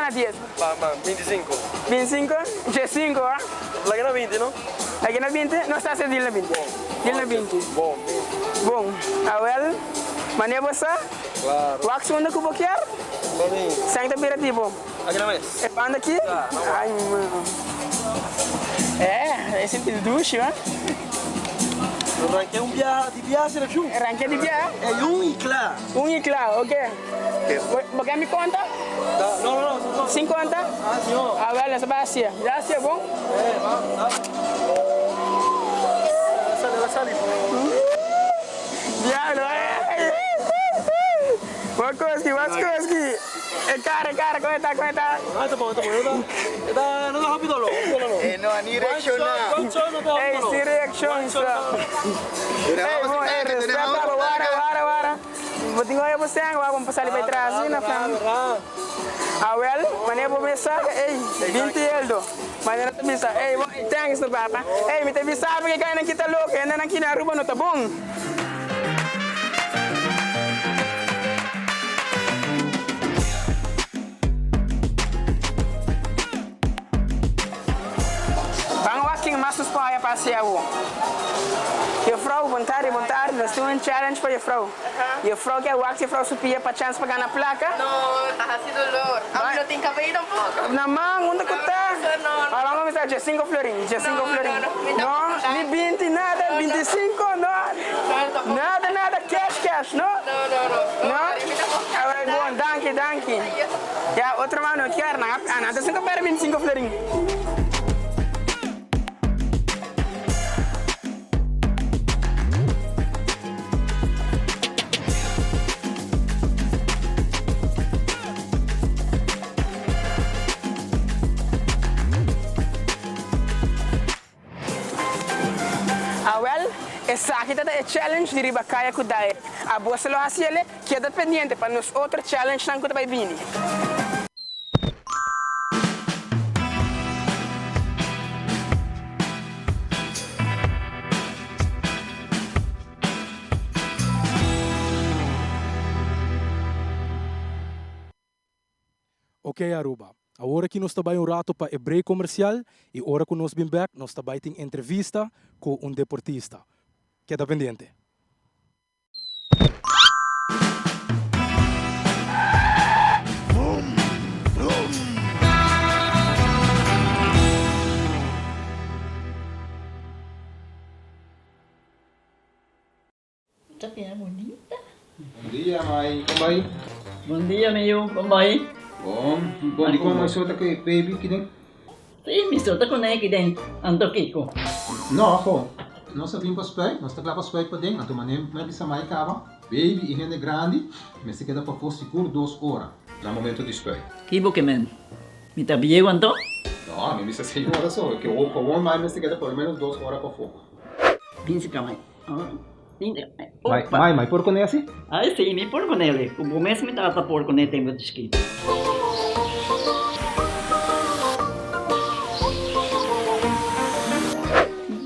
na 10. 25. 25, G5, ó. Lá na 20, não? Aqui na 20, não está sendo na 20. Dele na 20. Bom. Agora, maneira você? Claro. Wax onde que eu vou querer? Sangue da beira tipo. Aqui na mesa. É panda aqui? Ai, mano. Esse tipo de duche, ó. Ranquei de viagem, né, Ju? Ranquei de viagem? É e claro, ok. Você me conta? Não. 50? Ah, senhor. Agora, essa vai ser. Já se é bom? Vamos. Essa ali. Diablo, Waskoski. Cara, como está? Ah, tá bom. Não rápido, não. No, ni reaccionar. Ei, si reaction, sir. Ei, respeita, wara. Vou tinggal você, vamos passar ali para trás, na frente. Awel, maneira para começar, ei, 20 eldo. Maneira para começar, ei, thanks no papa. Ei, me teve sabe que ainda kita louco, ainda aqui na rua não tá bom. Masuk para passear o. Je vrouw, vontade, nós temos um challenge para je vrouw. Je vrouw quer wax, je vrouw supia para chance para ganhar placa. Não, tá assim dolor. A mim não tem cabelo tampoco. Na mão, onde que tá? Agora vamos ver, já 5 florinhos, Não, nem 20, nada, 25, não. Nada, cash, não? Não? Agora é bom, danke. Já, outra mão não quer, nada, 5 para 25 florinhos. Essa aqui é challenge de Ribacaya Kudai. A boa se lo haciele, queda pendiente para nos outro challenge não que vai vir. Ok, Aruba. Agora que nós trabalhamos um rato para o break comercial e agora que nós vamos back, nós trabalhamos em entrevista com deportista. Queda pendiente. Tapi é bonita. Bom dia, mãe. Como vai? Bom dia, meu. Como vai? Bom. Bom, di ko may suota kay baby kidin. Sim, me solta com aqui dentro. Ando Kiko. No, ako. Nós vim para spray, nós tá lá para spray para dentro. Então, manem, mas bisa mai kaba. Baby, e rende grande, mas se queda para for seguro 2 horas. No momento de spray. Kibo que men. Me tá bem quanto? No, me bisa 6 horas só. Que o com mais se queda por menos 2 horas para fogo. Pince kamay. Mai, por con assim? Ai, sim, me por com ele. O mês me tá por com ele tem escrito.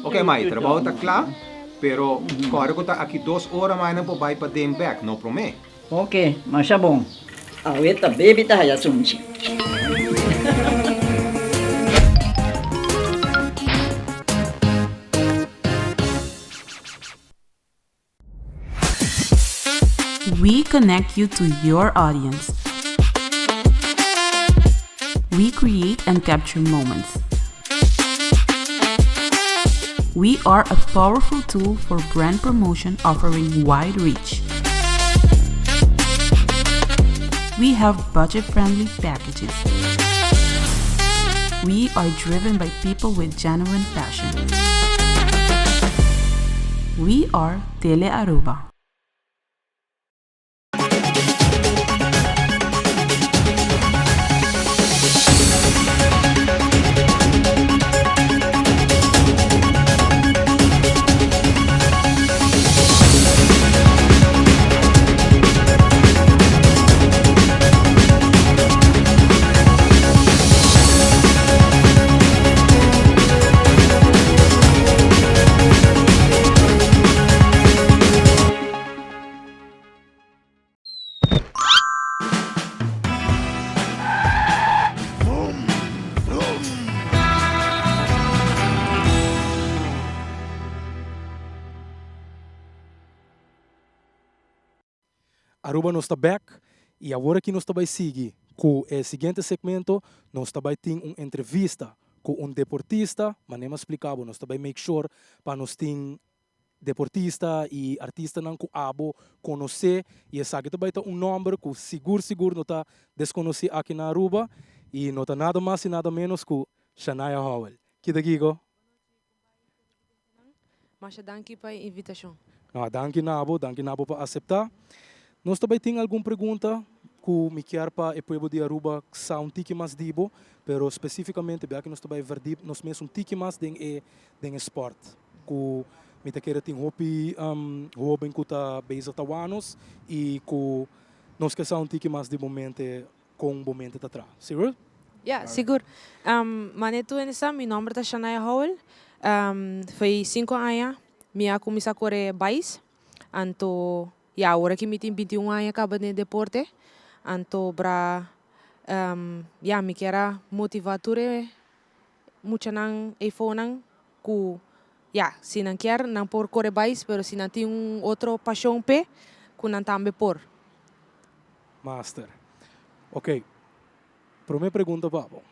Ok, Mai, trabalho está claro, pero agora que tá aqui 2 horas mais não vai para dem back, não promete. Ok, mas tá bom. A outra baby tá aí assunto. We connect you to your audience. We create and capture moments. We are a powerful tool for brand promotion offering wide reach. We have budget-friendly packages. We are driven by people with genuine passion. We are Tele Aruba. Aruba nós está back e agora que nós está vai seguir com o seguinte segmento, nós está vai ter uma entrevista com um deportista, mas nem explicava, nós está vai make sure para nós ter deportista e artista não com abo conhecer e essa aqui vai ter um número que seguro não está desconhecido aqui na Aruba e não está nada mais e nada menos que Shania Howell. Que daqui go? Mas danke para a invitação. Danke nabo para aceitar. Nós também temos alguma pergunta que me quer para o povo de Aruba que são um tique mais dibo, pero especificamente bem que nós também ver nós mesmo um tique mais den esporte. Que me quer ter hobby que tá base tawanos e que nós que são um tique mais de momento com momento tá atrás. Seguro? Ja, seguro. Maneto nessa, meu nome é Shania Howell. Foi 5 anos, minha comecei a correr bais, então ja, agora que me tem 21 anos acaba de deporte, então para ja, me quero motivar muito não e fonan que ja, se não quer não por correr bais, pero se não tem outra paixão que não também por. Master. Ok. Para minha pergunta, Babo, o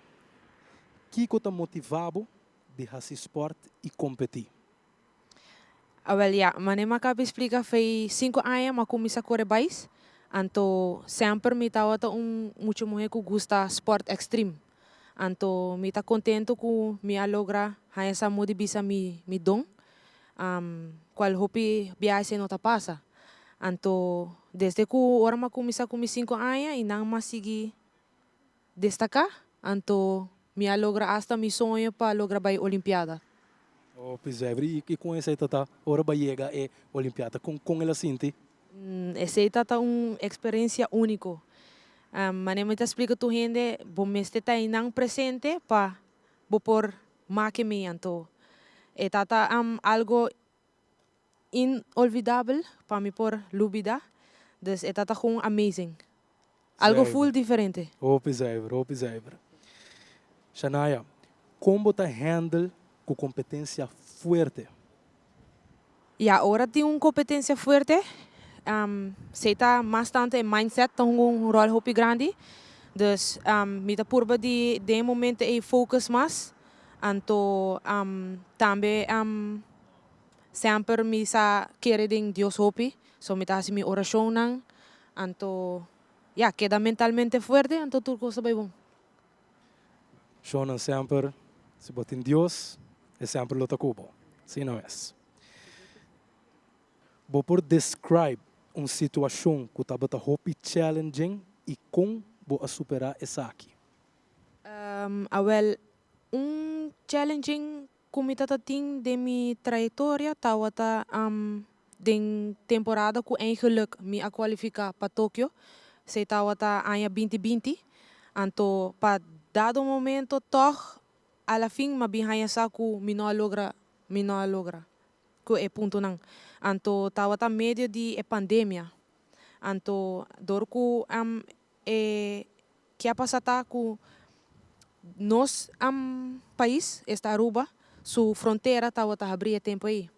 que está motivado de fazer esporte e competir? Well, ja, mas nem acaba explicar, foi 5 anos que comecei a correr bais, então sempre me estava muito mulher que gosta de esporte extreme, então me está contente que me logra essa motivação me dom, qual hobby viagem não está passa, então desde que agora me comecei com 5 anos e não mais segui destacar, então me logra hasta meu sonho para lograr a Olimpiada. Oh, Pisevri, e com essa tata, ora vai chegar a Olimpiada, com ela sente? Essa é uma experiência única. Mas nem me explica tu gente, bom mestre tá não presente para por maquimento. É tata algo inolvidável para mim por lubida, dus é tata com amazing. Algo full diferente. Oh, Pisevri. Shania, como tá handle com competência forte? E agora tem uma competência forte. Você está bastante em mindset, tem um rol muito grande. Dus me da purba de momento e focus mais. Anto também sempre me sa querer em Deus hopi. So me ta mi oração nang. Anto queda mentalmente fuerte, anto tudo coisa bem bom. Shonan sempre, se bota em Deus, é sempre luta cubo. Sim, não é? Vou por describe uma situação que está bata hopi challenging e como vou superar essa aqui. Challenging kumita tating de mi trajetória tawata den temporada ku eigenlijk mi a qualificar para Tokyo. Se tawata anya 2020. Anto pa dado momento toch a la fin mabihaya sa ku mi no logra. Ku e punto nang. Anto tawata medio di pandemia. Anto dorku que pasata ku nos país está Aruba, su fronteira tawata abrir tempo aí.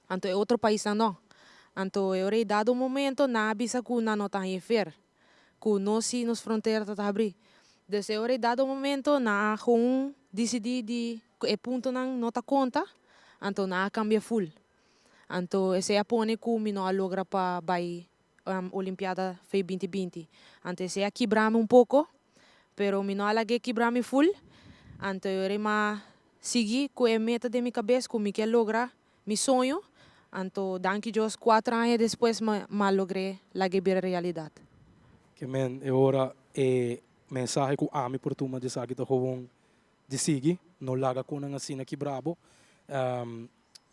Anto é outro país não. Anto eu rei dado momento na bisa ku na nota refer. Ku nos fronteira tá abrir. Desse eu rei dado momento na com decidi de é ponto nang nota conta. Anto na cambia full. Anto esse apone ku mi no logra pa bai Olimpiada foi 2020. Antes eu quebrame pouco, pero mi no alage quebrame full. Anto eu rema seguir com a meta de minha cabeça, com mi quer lograr mi sonho. Anto danke Deus 4 anos depois ma logrei lagebir realidade. Que men é hora mensagem que ame por tuma de sabe que gewoon de seguir, não laga com uma assim aqui brabo.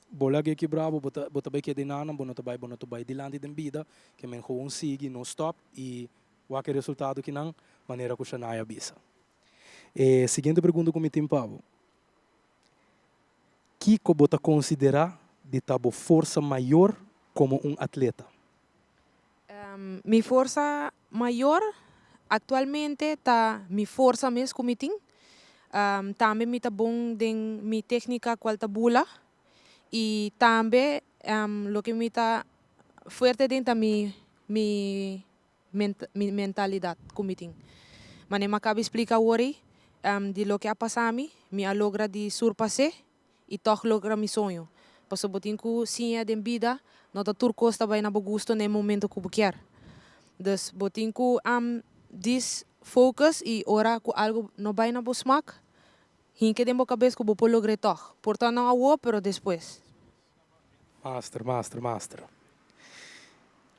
Bola que bravo, bota bem que de nada, bonoto vai dilante da vida, que men gewoon sigue, não stop e o que resultado que não maneira que o Xanaya bisa. Seguinte pergunta que me tem Pablo. Que bota considerar de tabo força maior como atleta? Mi força maior atualmente tá mi força mesmo como tem. Também mi tá bom den mi técnica qual tá bula. E também lo que me está forte dentro mi mentalidade como tem. Mas nem acaba explicar hoje de lo que ha passado a mim, me logra de surpassar e toch logra mi sonho. Passo botin ku sim de vida, não tá turco está bem na gosto no momento que eu quero. Dus botin ku dis focus e ora ku algo no vai na smaak. Hinke de boca cabeça que eu vou lograr toch. Portanto não a pero depois. Master.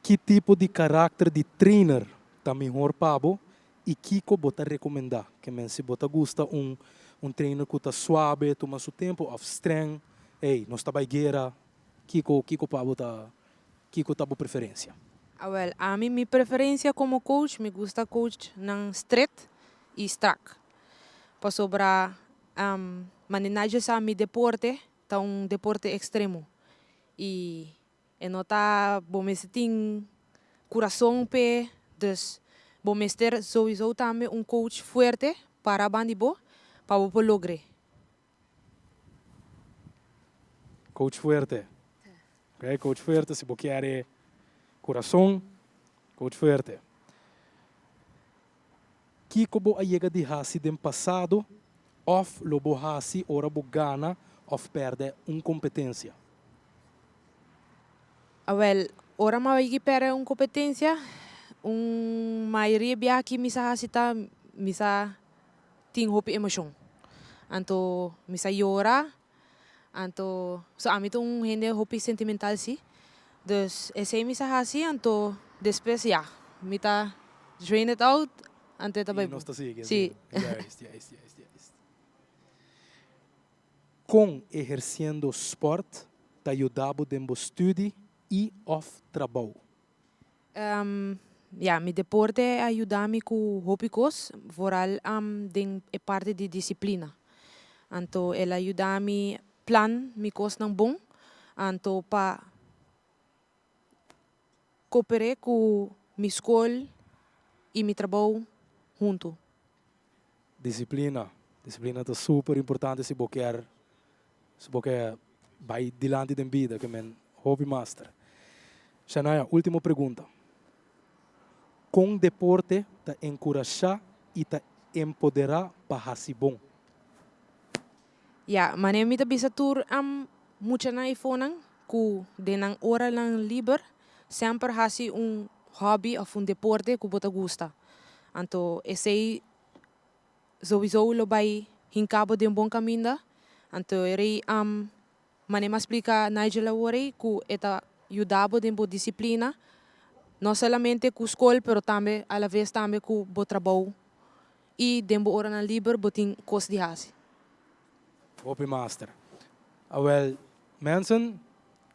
Que tipo de caráter de trainer tá melhor Pablo e que bota recomendar? Que men se bota gusta um trainer que tá suave, toma seu tempo, of strength, não está baigueira. Kiko Pablo tá boa preferência. A mim minha preferência como coach, me gusta coach nang straight e strack. Para sobrar manejar sa mi deporte, tá deporte extremo. E não tá bom tem coração pé, dus bom ter sowieso também coach forte para bandibo para o lograr. Coach forte. Ok, coach forte se você quer coração, coach forte. Que como a chega de hasi do passado, of lobo hasi ora bo gana, of perde competência. Ora vai perde competência, maioria aqui misa hasita misa ting hopi emoção. Anto misa llora, anto so ami tung hende hopi sentimental si. Dus esse misa hasi anto depois mita drain it out, ante tá bem. Sim. Yes. Com exercendo sport, te ajudava dentro estudo e of trabalho. Mi deporte ajuda-me com hobbies, vooral den parte de disciplina. Anto ela ajuda-me plan mi cos nang bom, anto pa cooperar com mi escola e mi trabalho junto. Disciplina é super importante se você vai dilante da vida, que men Hobby Master. Shania, última pergunta. Com deporte te encorajar e te empoderar para ser bom? Ja, maar neem je bisa tour mucha na iPhone ku denang hora lang liber, sempre hasi hobby of deporte ku bota gusta. Anto esse sowieso lo bay hinkabo de bom caminho. Anto eri manema explica Nigel Awori ku eta ayudabo de boa disciplina, não somente com escola, pero também a la vez também com o trabalho e dembo hora na liber botin cost de hasi. Hobby Master. Well, mensen,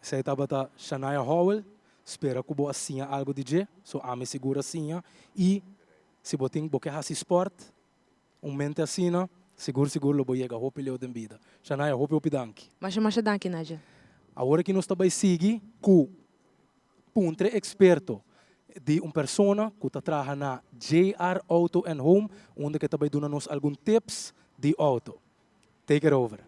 sei tabata Shania Howell, espera que boa assim algo de je, so ame segura assim e se botin boque hasi sport, mente assim, seguro lo boiega hopi leo den vida. Shania hopi danki. Mas danki Nigel. Agora que nós também seguir com puntre experto de persona que trabalha na JR Auto and Home, onde que também dá nos alguns tips de auto. Take it over.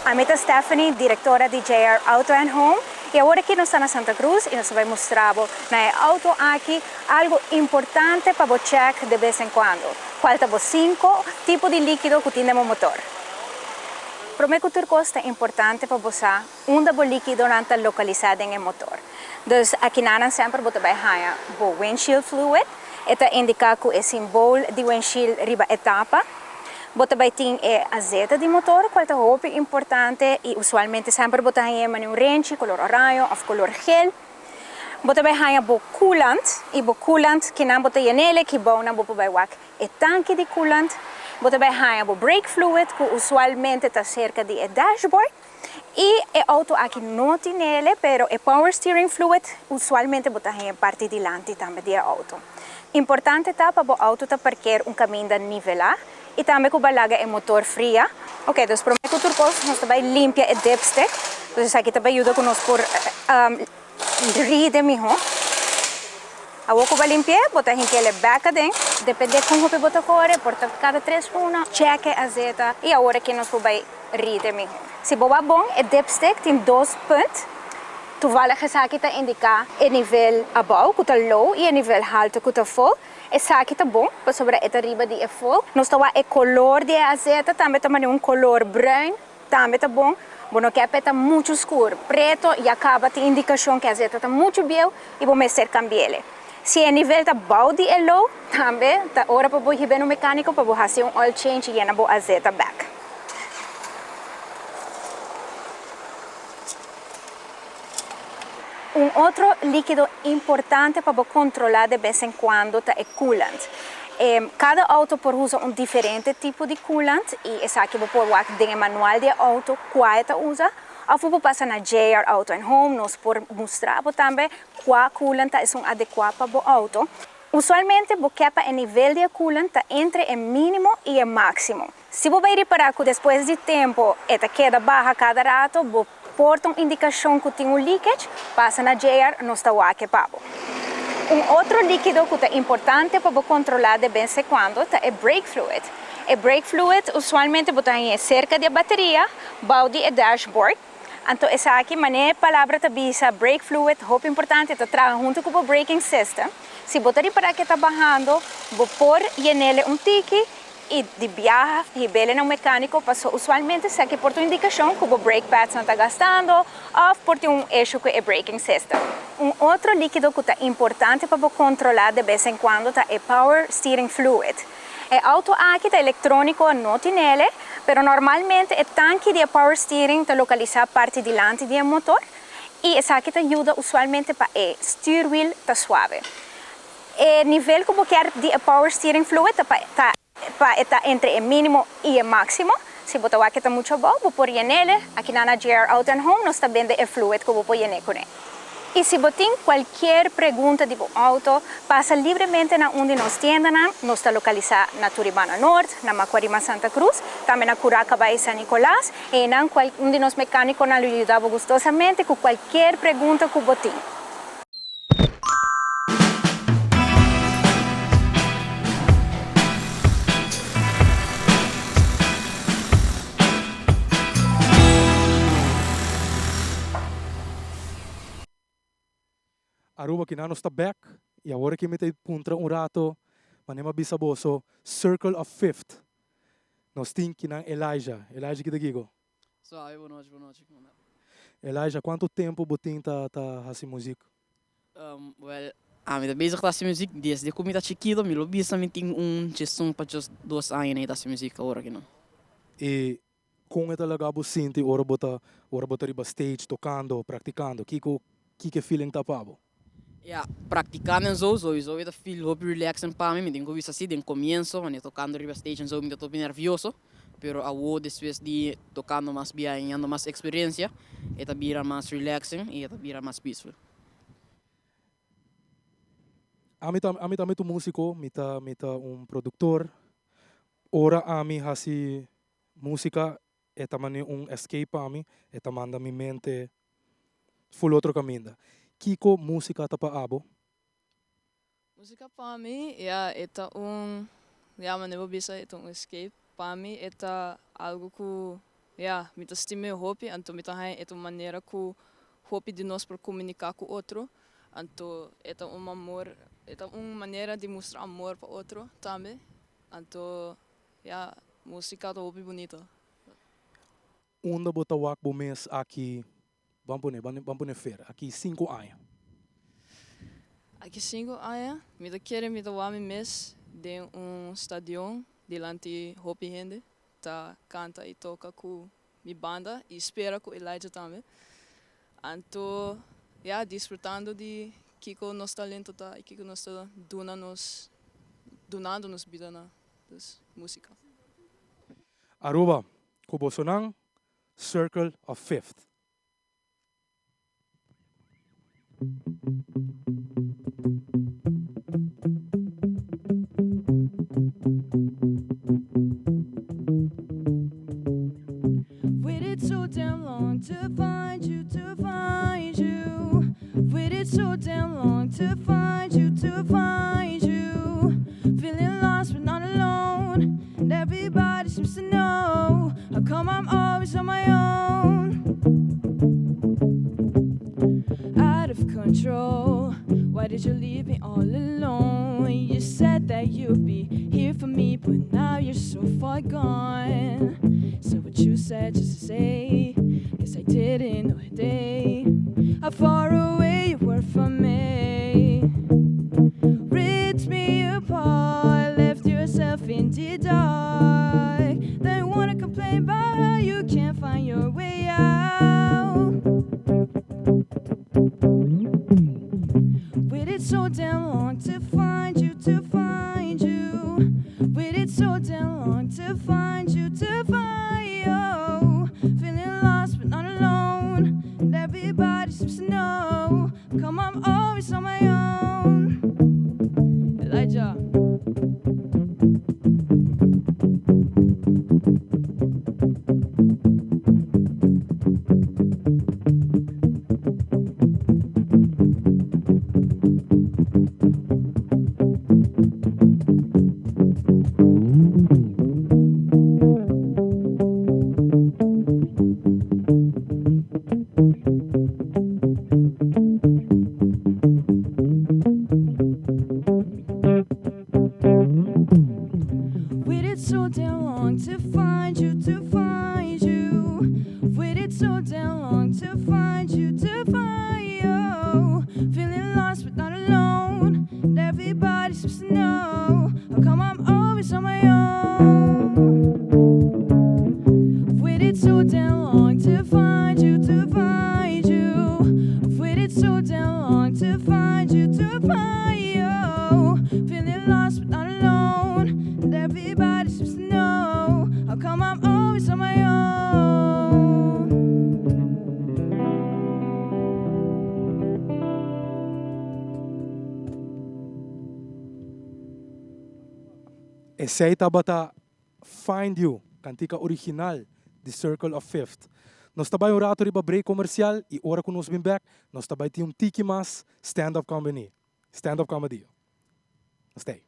Amita Stephanie, diretora de JR Auto and Home. E agora aqui nós estamos na Santa Cruz e nós vamos mostrar na auto aqui algo importante para o check de vez em quando. Falta 5 tipos de líquido que tem no motor. Primeiro que coisa é importante para você onde o líquido está localizado no motor. Então aqui nós sempre vai o windshield fluid. Esta indica que é símbolo de windshield riba etapa. Bota vai ter azeite de motor, qual é muito importante e usualmente sempre bota aí um range color orange ou color gel. Bota vai aí o coolant e o coolant que não bota nele que bom não bota vai o tanque de coolant. Bota vai aí o brake fluid que usualmente está cerca de dashboard e o auto aqui não tem nele, pero o power steering fluid usualmente bota aí parte de lante também do auto. Importante tá para o auto tá parquear caminho nivelar. E também com balaga é motor fria. Ok, então para o turcos nós também limpa o dipstick. Então aqui também ajuda nós por ride melhor. A outra vai limpar, botar aquele back dentro. Depende de como você botar corre, porta cada 3 minutos, cheque a zeta e agora que nós vai ride melhor. Se boa bom, o dipstick tem 2 pontos. Tu vale que aqui tá indicar o nível above, que tá low, e o nível alto, que tá full. Essa aqui tá bom, para sobre esta riba de full. Nós tava o color de azeta, também tá color branco, também tá bom. Bueno, que a peta muito escuro, preto e acaba de indicação que a azeta tá muito bem e vou mexer cambiele. Se o nível tá bom de low, também tá hora para ir bem no mecânico para fazer oil change e na boa azeta back. Outro líquido importante para controlar de vez em quando é o coolant. Cada auto usa diferente tipo de coolant e essa aqui você pode ver no manual de auto qual usa. Ou você passa na JR Auto and Home, nós podemos mostrar também qual coolant é adequado para o auto. Usualmente, você quer o nível de coolant entre o mínimo e o máximo. Se você vai reparar que depois de tempo, ela queda baixa cada rato, você porta uma indicação que tem leakage, passa na JR, não está aqui para outro líquido que é importante para controlar de vez em quando é o brake fluid. O brake fluid usualmente está cerca da bateria, balde e dashboard. Então essa aqui é a palavra que diz brake fluid, muito importante, está trabalhando junto com o braking system. Se você reparar que está bajando, você pode nele tique e de viaja e bele no mecânico passou usualmente se aqui por uma indicação que o brake pads não está gastando ou por issue com o braking system. Outro líquido que é importante para controlar de vez em quando é o power steering fluid. O auto aqui é eletrônico, não tem nele, mas normalmente o tanque de power steering está localizado parte delante do motor e essa aqui ajuda usualmente para o steering wheel estar suave. O nível que você quer de power steering fluid está entre o mínimo e o máximo. Se você aqui está muito bom, você pode nele. Aqui na JR Auto and Home, nós também temos o fluid que você pode com ele. E se você tem qualquer pergunta de auto, passa livremente na onde nós tiendas, nós está localizado na Turibana Norte, na Macuarima Santa Cruz, também na Curacaba e San Nicolás, e na onde nós mecânicos nos ajudamos gostosamente com qualquer pergunta que você tem. Aruba que nós está back, e agora que me tem puntra rato, manema bisaboso, Circle of Fifth. Nós temos que na Elijah que daqui go. Boa noite. Elijah, quanto tempo você tá fazendo música? Well, me bezig com essa música desde que eu era chiquito, me lo bisa me tem gestão para just 2 anos nessa música agora que não. E com essa laga você sente ora bota riba stage tocando, praticando, que feeling tá pabo? Praticando en zo eu feel hope relaxing para mim, tenho visto assim, no começo, quando tocando riba stage en zo, me tô nervioso, pero agora depois de tocando mais bem, ganhando mais experiência, eta vira mais relaxing e eta vira mais peaceful. A mim também músico, mita produtor. Ora a mim hasi música é também escape para mim, é manda minha mente full outro caminho. Kiko música tá para abo? Música para mim é maneira bisa escape para mim é algo que me estimula hope, então me é maneira que hope de nós para comunicar com outro, então é amor, é uma maneira de mostrar amor para outro também, então música é hope bonita. Onde bota wak bo mês aqui? Vamos feira, aqui 5 anos. Aqui 5 anos, me quero me dar mês de estádio delante hopi gente, tá canta e toca com minha banda e espera com Elijah também. Então, desfrutando de que nosso talento tá e que nós está donando nos vida na música. Aruba, Kubosonang, Circle of Fifth. Waited so damn long to find you. Waited so damn long to find you. Feeling lost but not alone. And everybody seems to know how come I'm always on my own. Out of control. Why did you leave me all alone? You said that you'd be here for me, but now you're so far gone. So what you said just to say, guess I didn't know a day how far away you were from me. Ripped me apart, left yourself in the dark. Then wanna complain about how you can't find your way out. Waited so damn long to find you. Waited so damn long to find you. Feeling lost but not alone. And everybody seems to know come I'm always on my own. Elijah. Waited so damn long to find you. Waited so damn long to find you. Feeling lost but not alone. And everybody seems to know how come I'm always on my own. Waited so damn long to find you. Waited so damn long to find you. Feeling lost but not alone. And everybody seems to know how come I'm always on my own. Esse tabata Find You, cantica original, The Circle of Fifth. Nós também um rato riba break comercial e ora que nós bem back, nós também tem tiki mas stand-up comedy. Stand-up comedy. Stay.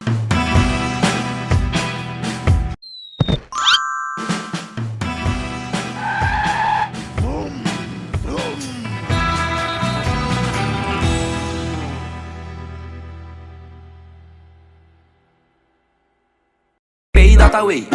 Pay.away.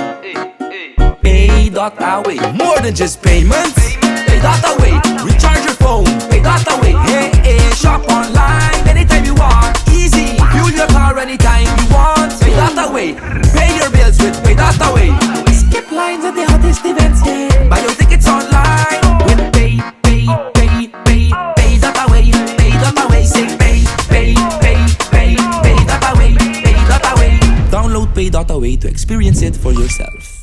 Pay.away. More than just payments. Pay.away. Recharge your phone. Pay.away. Hey, hey, shop online anytime you want. Easy. Fuel your car anytime you want. Pay.away. Pay your bills with Pay.away. Skip lines at the hottest events. Yeah. Buy your tickets online with Pay.away. Pay.away. Say Pay.away. Pay.away. Download Pay.away to experience it for yourself.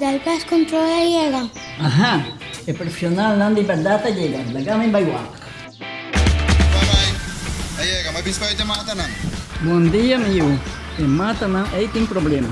Dal pest control llega. Ajá, el profesional Nandi Perdata llega. Lagame by walk. Bye-bye. Llega, may bispa ito mata nan. Bom dia, meu. E mata não, aí tem problema.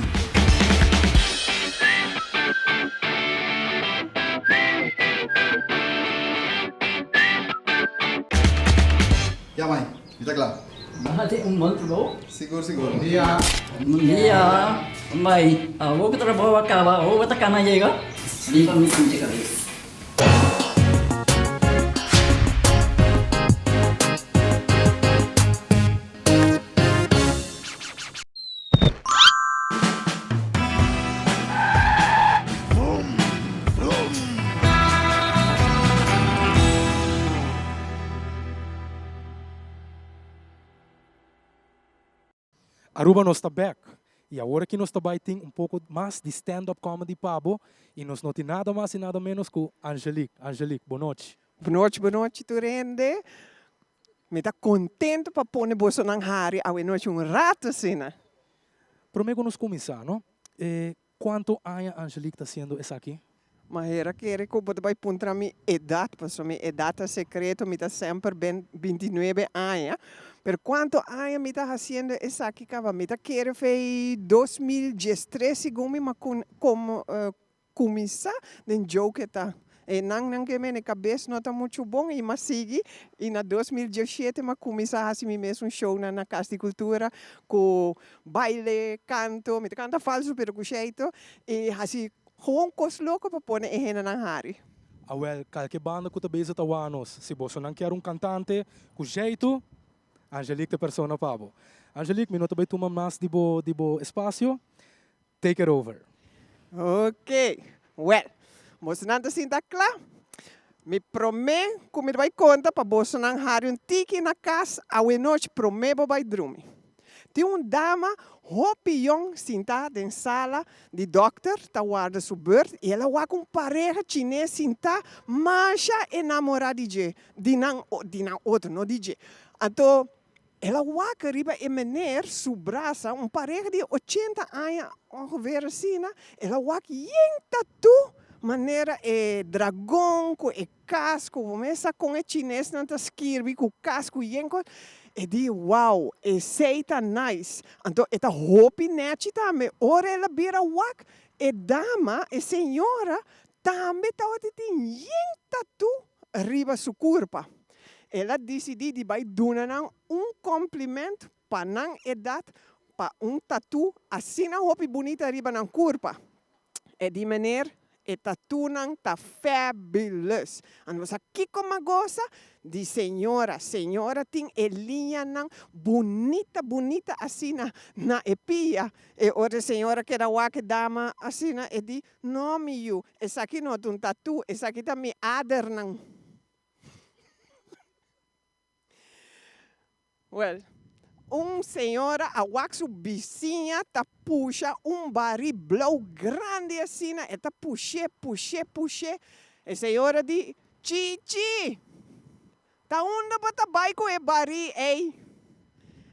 Ya, mãe. Está claro. Bahati monte bom? Seguro, seguro. Bom dia. Bom dia. Mãe, vou que trabalho acaba, vou botar cana chega. Limpa me com a cabeça. Aruba nós está back. E agora que nós também tem pouco mais de stand-up comedy pabo e nós não tem nada mais e nada menos que Angelique. Angelique, boa noite. Boa noite, Turende. Me está contente para pôr bolso na área a noite rato assim. Prometo nos começar, não? Quanto anos a Angelique está sendo isso aqui? Mas era que eu vou apontar a minha idade, porque a minha idade é secreta, me está sempre 29 anos. Pero quanto anos me está fazendo isso aqui, me está querendo fazer 2013, como começar de jogo que está. E não que minha cabeça não está muito bom, e mas sigue. E na 2017, eu comecei a fazer mesmo show na Casa de Cultura, com baile, canto, me canta falso, pero com jeito, e assim, gewoon coisa louca para pôr em na área. Well, qualquer banda que também está anos, se você não quer cantante com jeito, Angelique é persona pabo. Angelique, me não também toma mais de bo espaço. Take it over. Ok. Well, você não está assim, tá claro? Me prometo que me vai contar para você não ter tiki na casa, a noite prometo vai dormir. Tem uma dama, hopião, sentada em sala de doctor, está guarda sua beurt, e ela vai com pareja chinesa sentada, mas enamorada de não outro, não DJ. Então, ela vai arriba e mener sua braça, uma pareja de 80 anos, ongeveer assim, ela vai em tatu, maneira é dragão, com é casco, começa com é chinês, não está escrevendo, com casco e enco. E di, wow, e seita nice. Então, esta hopi neti também. Ora ela vira wak. E dama, e senhora, também está tem tatu. riba su curpa. Ela decidiu de vai donar cumprimento para não edad para tatu assim na roupa bonita riba na curpa. E de maneira e tatu não tá fabulous. And você aqui como gosta de senhora tem linha não bonita assim na epia. E outra senhora que era que dama assim e di no miu, essa aqui não é tatu, essa aqui tá me ader não. Well, senhora a waxo vizinha tá puxa barril blau grande assim, e tá puxe. E senhora di, Chichi, tá onde bota baiko e barril, ei?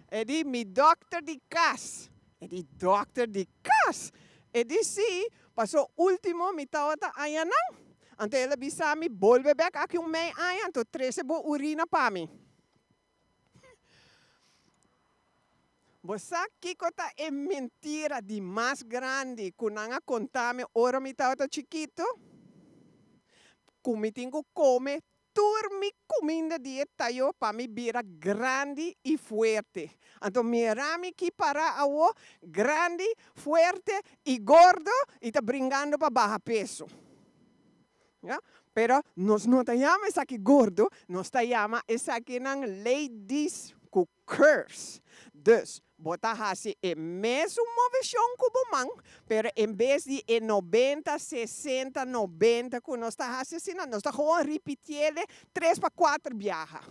E di, mi doctor di cas. E di, doctor di cas. E di, si, passou último, mi tawata ayanang. Ante ela bisa mi volve back aqui mei ayan, to 13 bo urina pa mi. Você que conta é mentira de mais grande, que não contame ora me tá chiquito, como tenho come, turmi comida de tayo para me vira grande e forte. Então mirami que para awo grande, forte e gordo e tá brincando para baixar peso. Yeah? Pero nós não chamamos essa aqui gordo, nós chamamos essa aqui não ladies cookers. Dus, bota hasi é mesmo movição como man, pero em vez de 90, 60, 90, que nós está hasi assim, nós está gewoon repetir 3 para 4 viaja.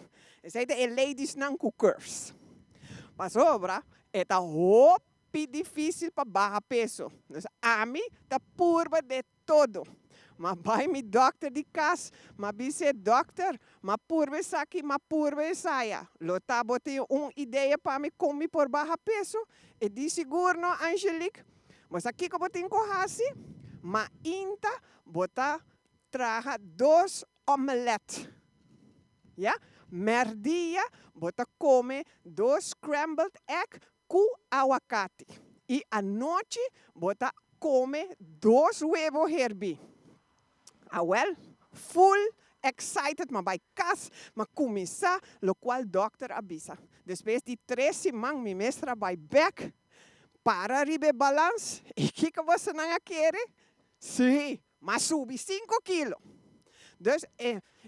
Essa é ladies não cookers. Mas obra, é tá hopi difícil para baixar peso. A mim tá purba de todo. Mas vai me doctor de casa, mas bise doctor, mas purba aqui, mas purba saia. Lota botei ideia para me comer por baixo peso, e de seguro, Angelique, mas aqui que eu botei corrasi, mas inta bota traga 2 omeletes. Ja? Merdia bota come 2 scrambled egg com aguacate. E à noite bota come 2 huevos herbi. Well, full excited, mas vai casa, mas começar, o qual o doctor avisa. Depois de 3 semanas, minha mestra vai back, para ribe balance, e o que você não quer? Sim, mas sube 5 quilos. Então,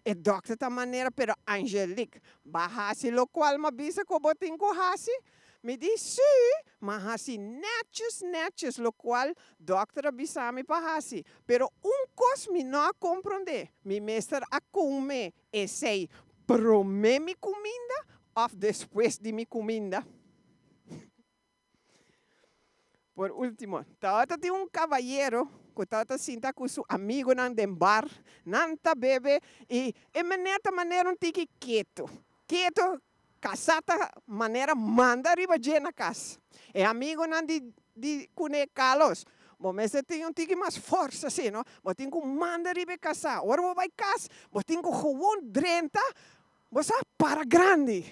o doctor da maneira, pero Angelique, bahasi, o qual me avisa que eu botinho corrasi, me disse, sim, mas assim, netos, o qual doctor avisa-me para assim. Pero coisa me não compreende. Mi mestre a comer e sei, prome mi comida ou depois de mi comida. Por último, tawata de cavalheiro que tawata sinta com seu amigo nan den bar, nan ta bebe e maneira tiki quieto. Quieto, casata maneira manda riba na casa. E amigo nan de cune Carlos. Bom, mas você tem tiki mais força, assim, não? Mas tem que mandar ribe casa. Ora, você vai casa, você tem que gewoon 30, você para grande.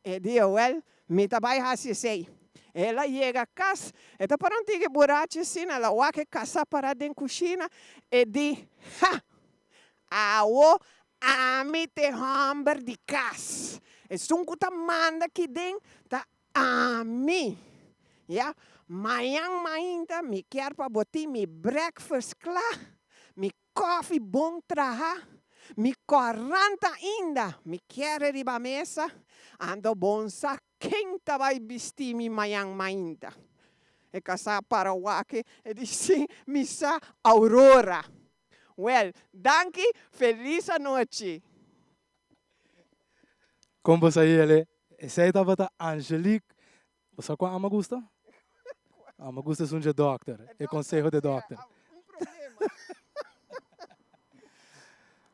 E dia, well, me trabalha assim, sei. Ela chega a casa, eta para um tiki buraco, assim, ela vai que casa para dentro da cozinha, e di, a me te hamburger de casa. E sunco tá manda aqui dentro, tá a mim. Ja? Mayang mainta, me quer para botar mi breakfast clar, mi coffee bom traha, mi 40 ainda, me quer riba mesa, ando bom sa quem vai vestir mi mayang mainta. E casa para wake, e disse, missa Aurora. Well, danke, feliz noite. Como você ele, esse aí estava da Angelique, você qual ama gosta? Ama gosta de um doctor, é conselho de doctor.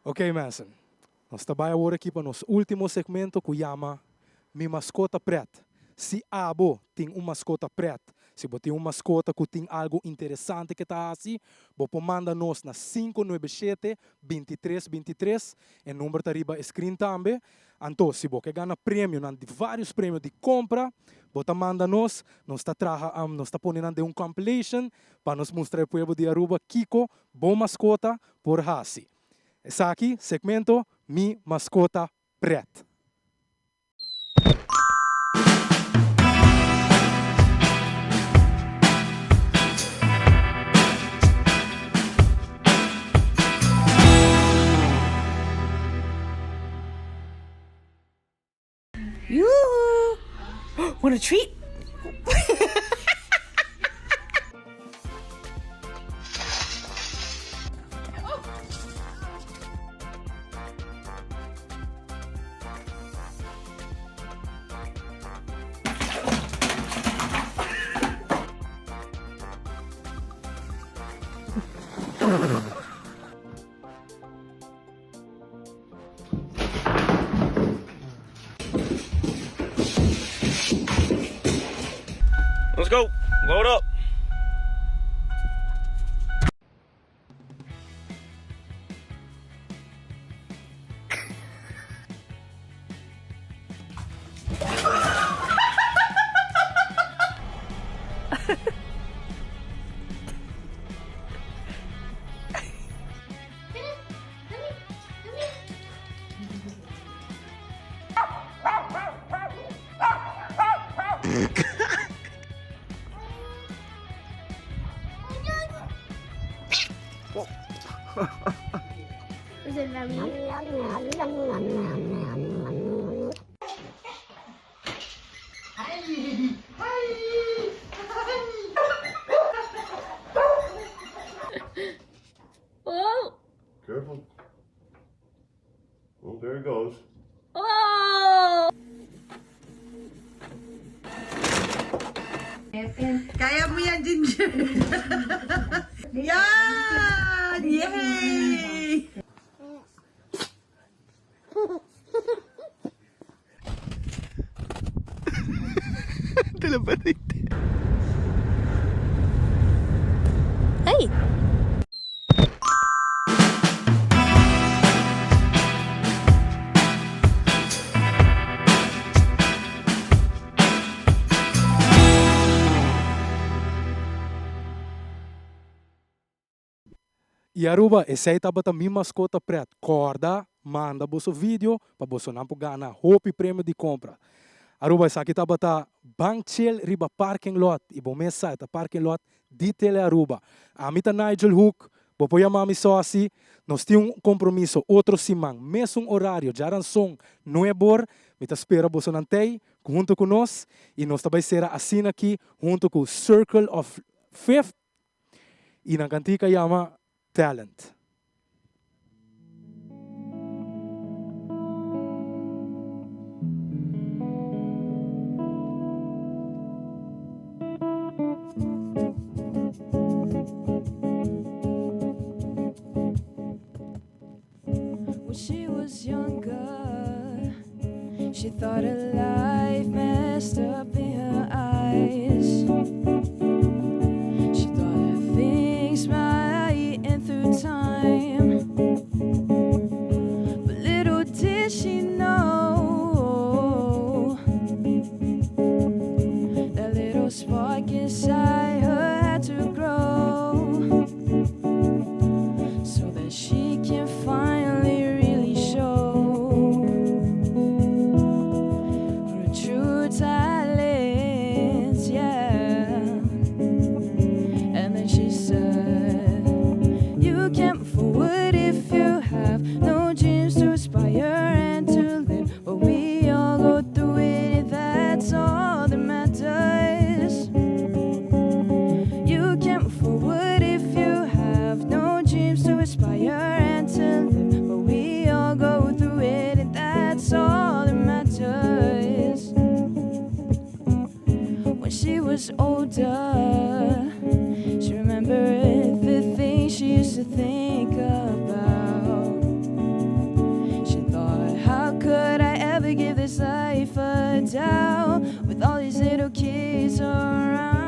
Ok, Manson. Nós estamos agora aqui para o nosso último segmento que chama Mi Mascota Preta. Se abo tem uma mascota preta, se você tem uma mascota que tem algo interessante que está assim, você manda nos na 597-2323, e o número está riba screen também. Então, se você ganha prêmio, de vários prêmios de compra, você manda nos está ponendo um compilation para nos mostrar para o de Aruba Kiko, boa mascota por Hasi. Essa aqui, segmento Mi Mascota Pret. Yoo-hoo! Want a treat? Let's go. Load up. Oh! Careful. Oh, there it goes. Oh! Kaya mo yan, Ginger. Yan! Yay! Hey! E Aruba, esse aí tá bota Mi Mascota Pret. Corda, manda bolso vídeo, para bolso não ganhar hope prêmio de compra. Aruba, essa aqui tá bota Bankchel riba parking lot. E bom mesa, tá parking lot de Tele Aruba. A mim tá Nigel Hook, vou pôr a mami só assim. Nós temos compromisso, outro semana, mesmo horário, já eram som, não é bor. Me tá espera bolso não tem, junto com nós. E nós também será assim aqui, junto com Circle of Fifth. E na cantica chama Talent. When she was younger, she thought her life messed up in her eyes. She thought her things might end through time, but little did she know that little spark inside her had to grow, so that she can finally really show her true talents, yeah. And then she said, you can't move forward if you have no dreams to aspire and to live. But we all go through it, and that's all that matters. You can't move forward if you have no dreams to aspire and to live. But we all go through it, and that's all that matters. When she was older, she remembered the things she used to think about. She thought, how could I ever give this life a doubt with all these little kids around?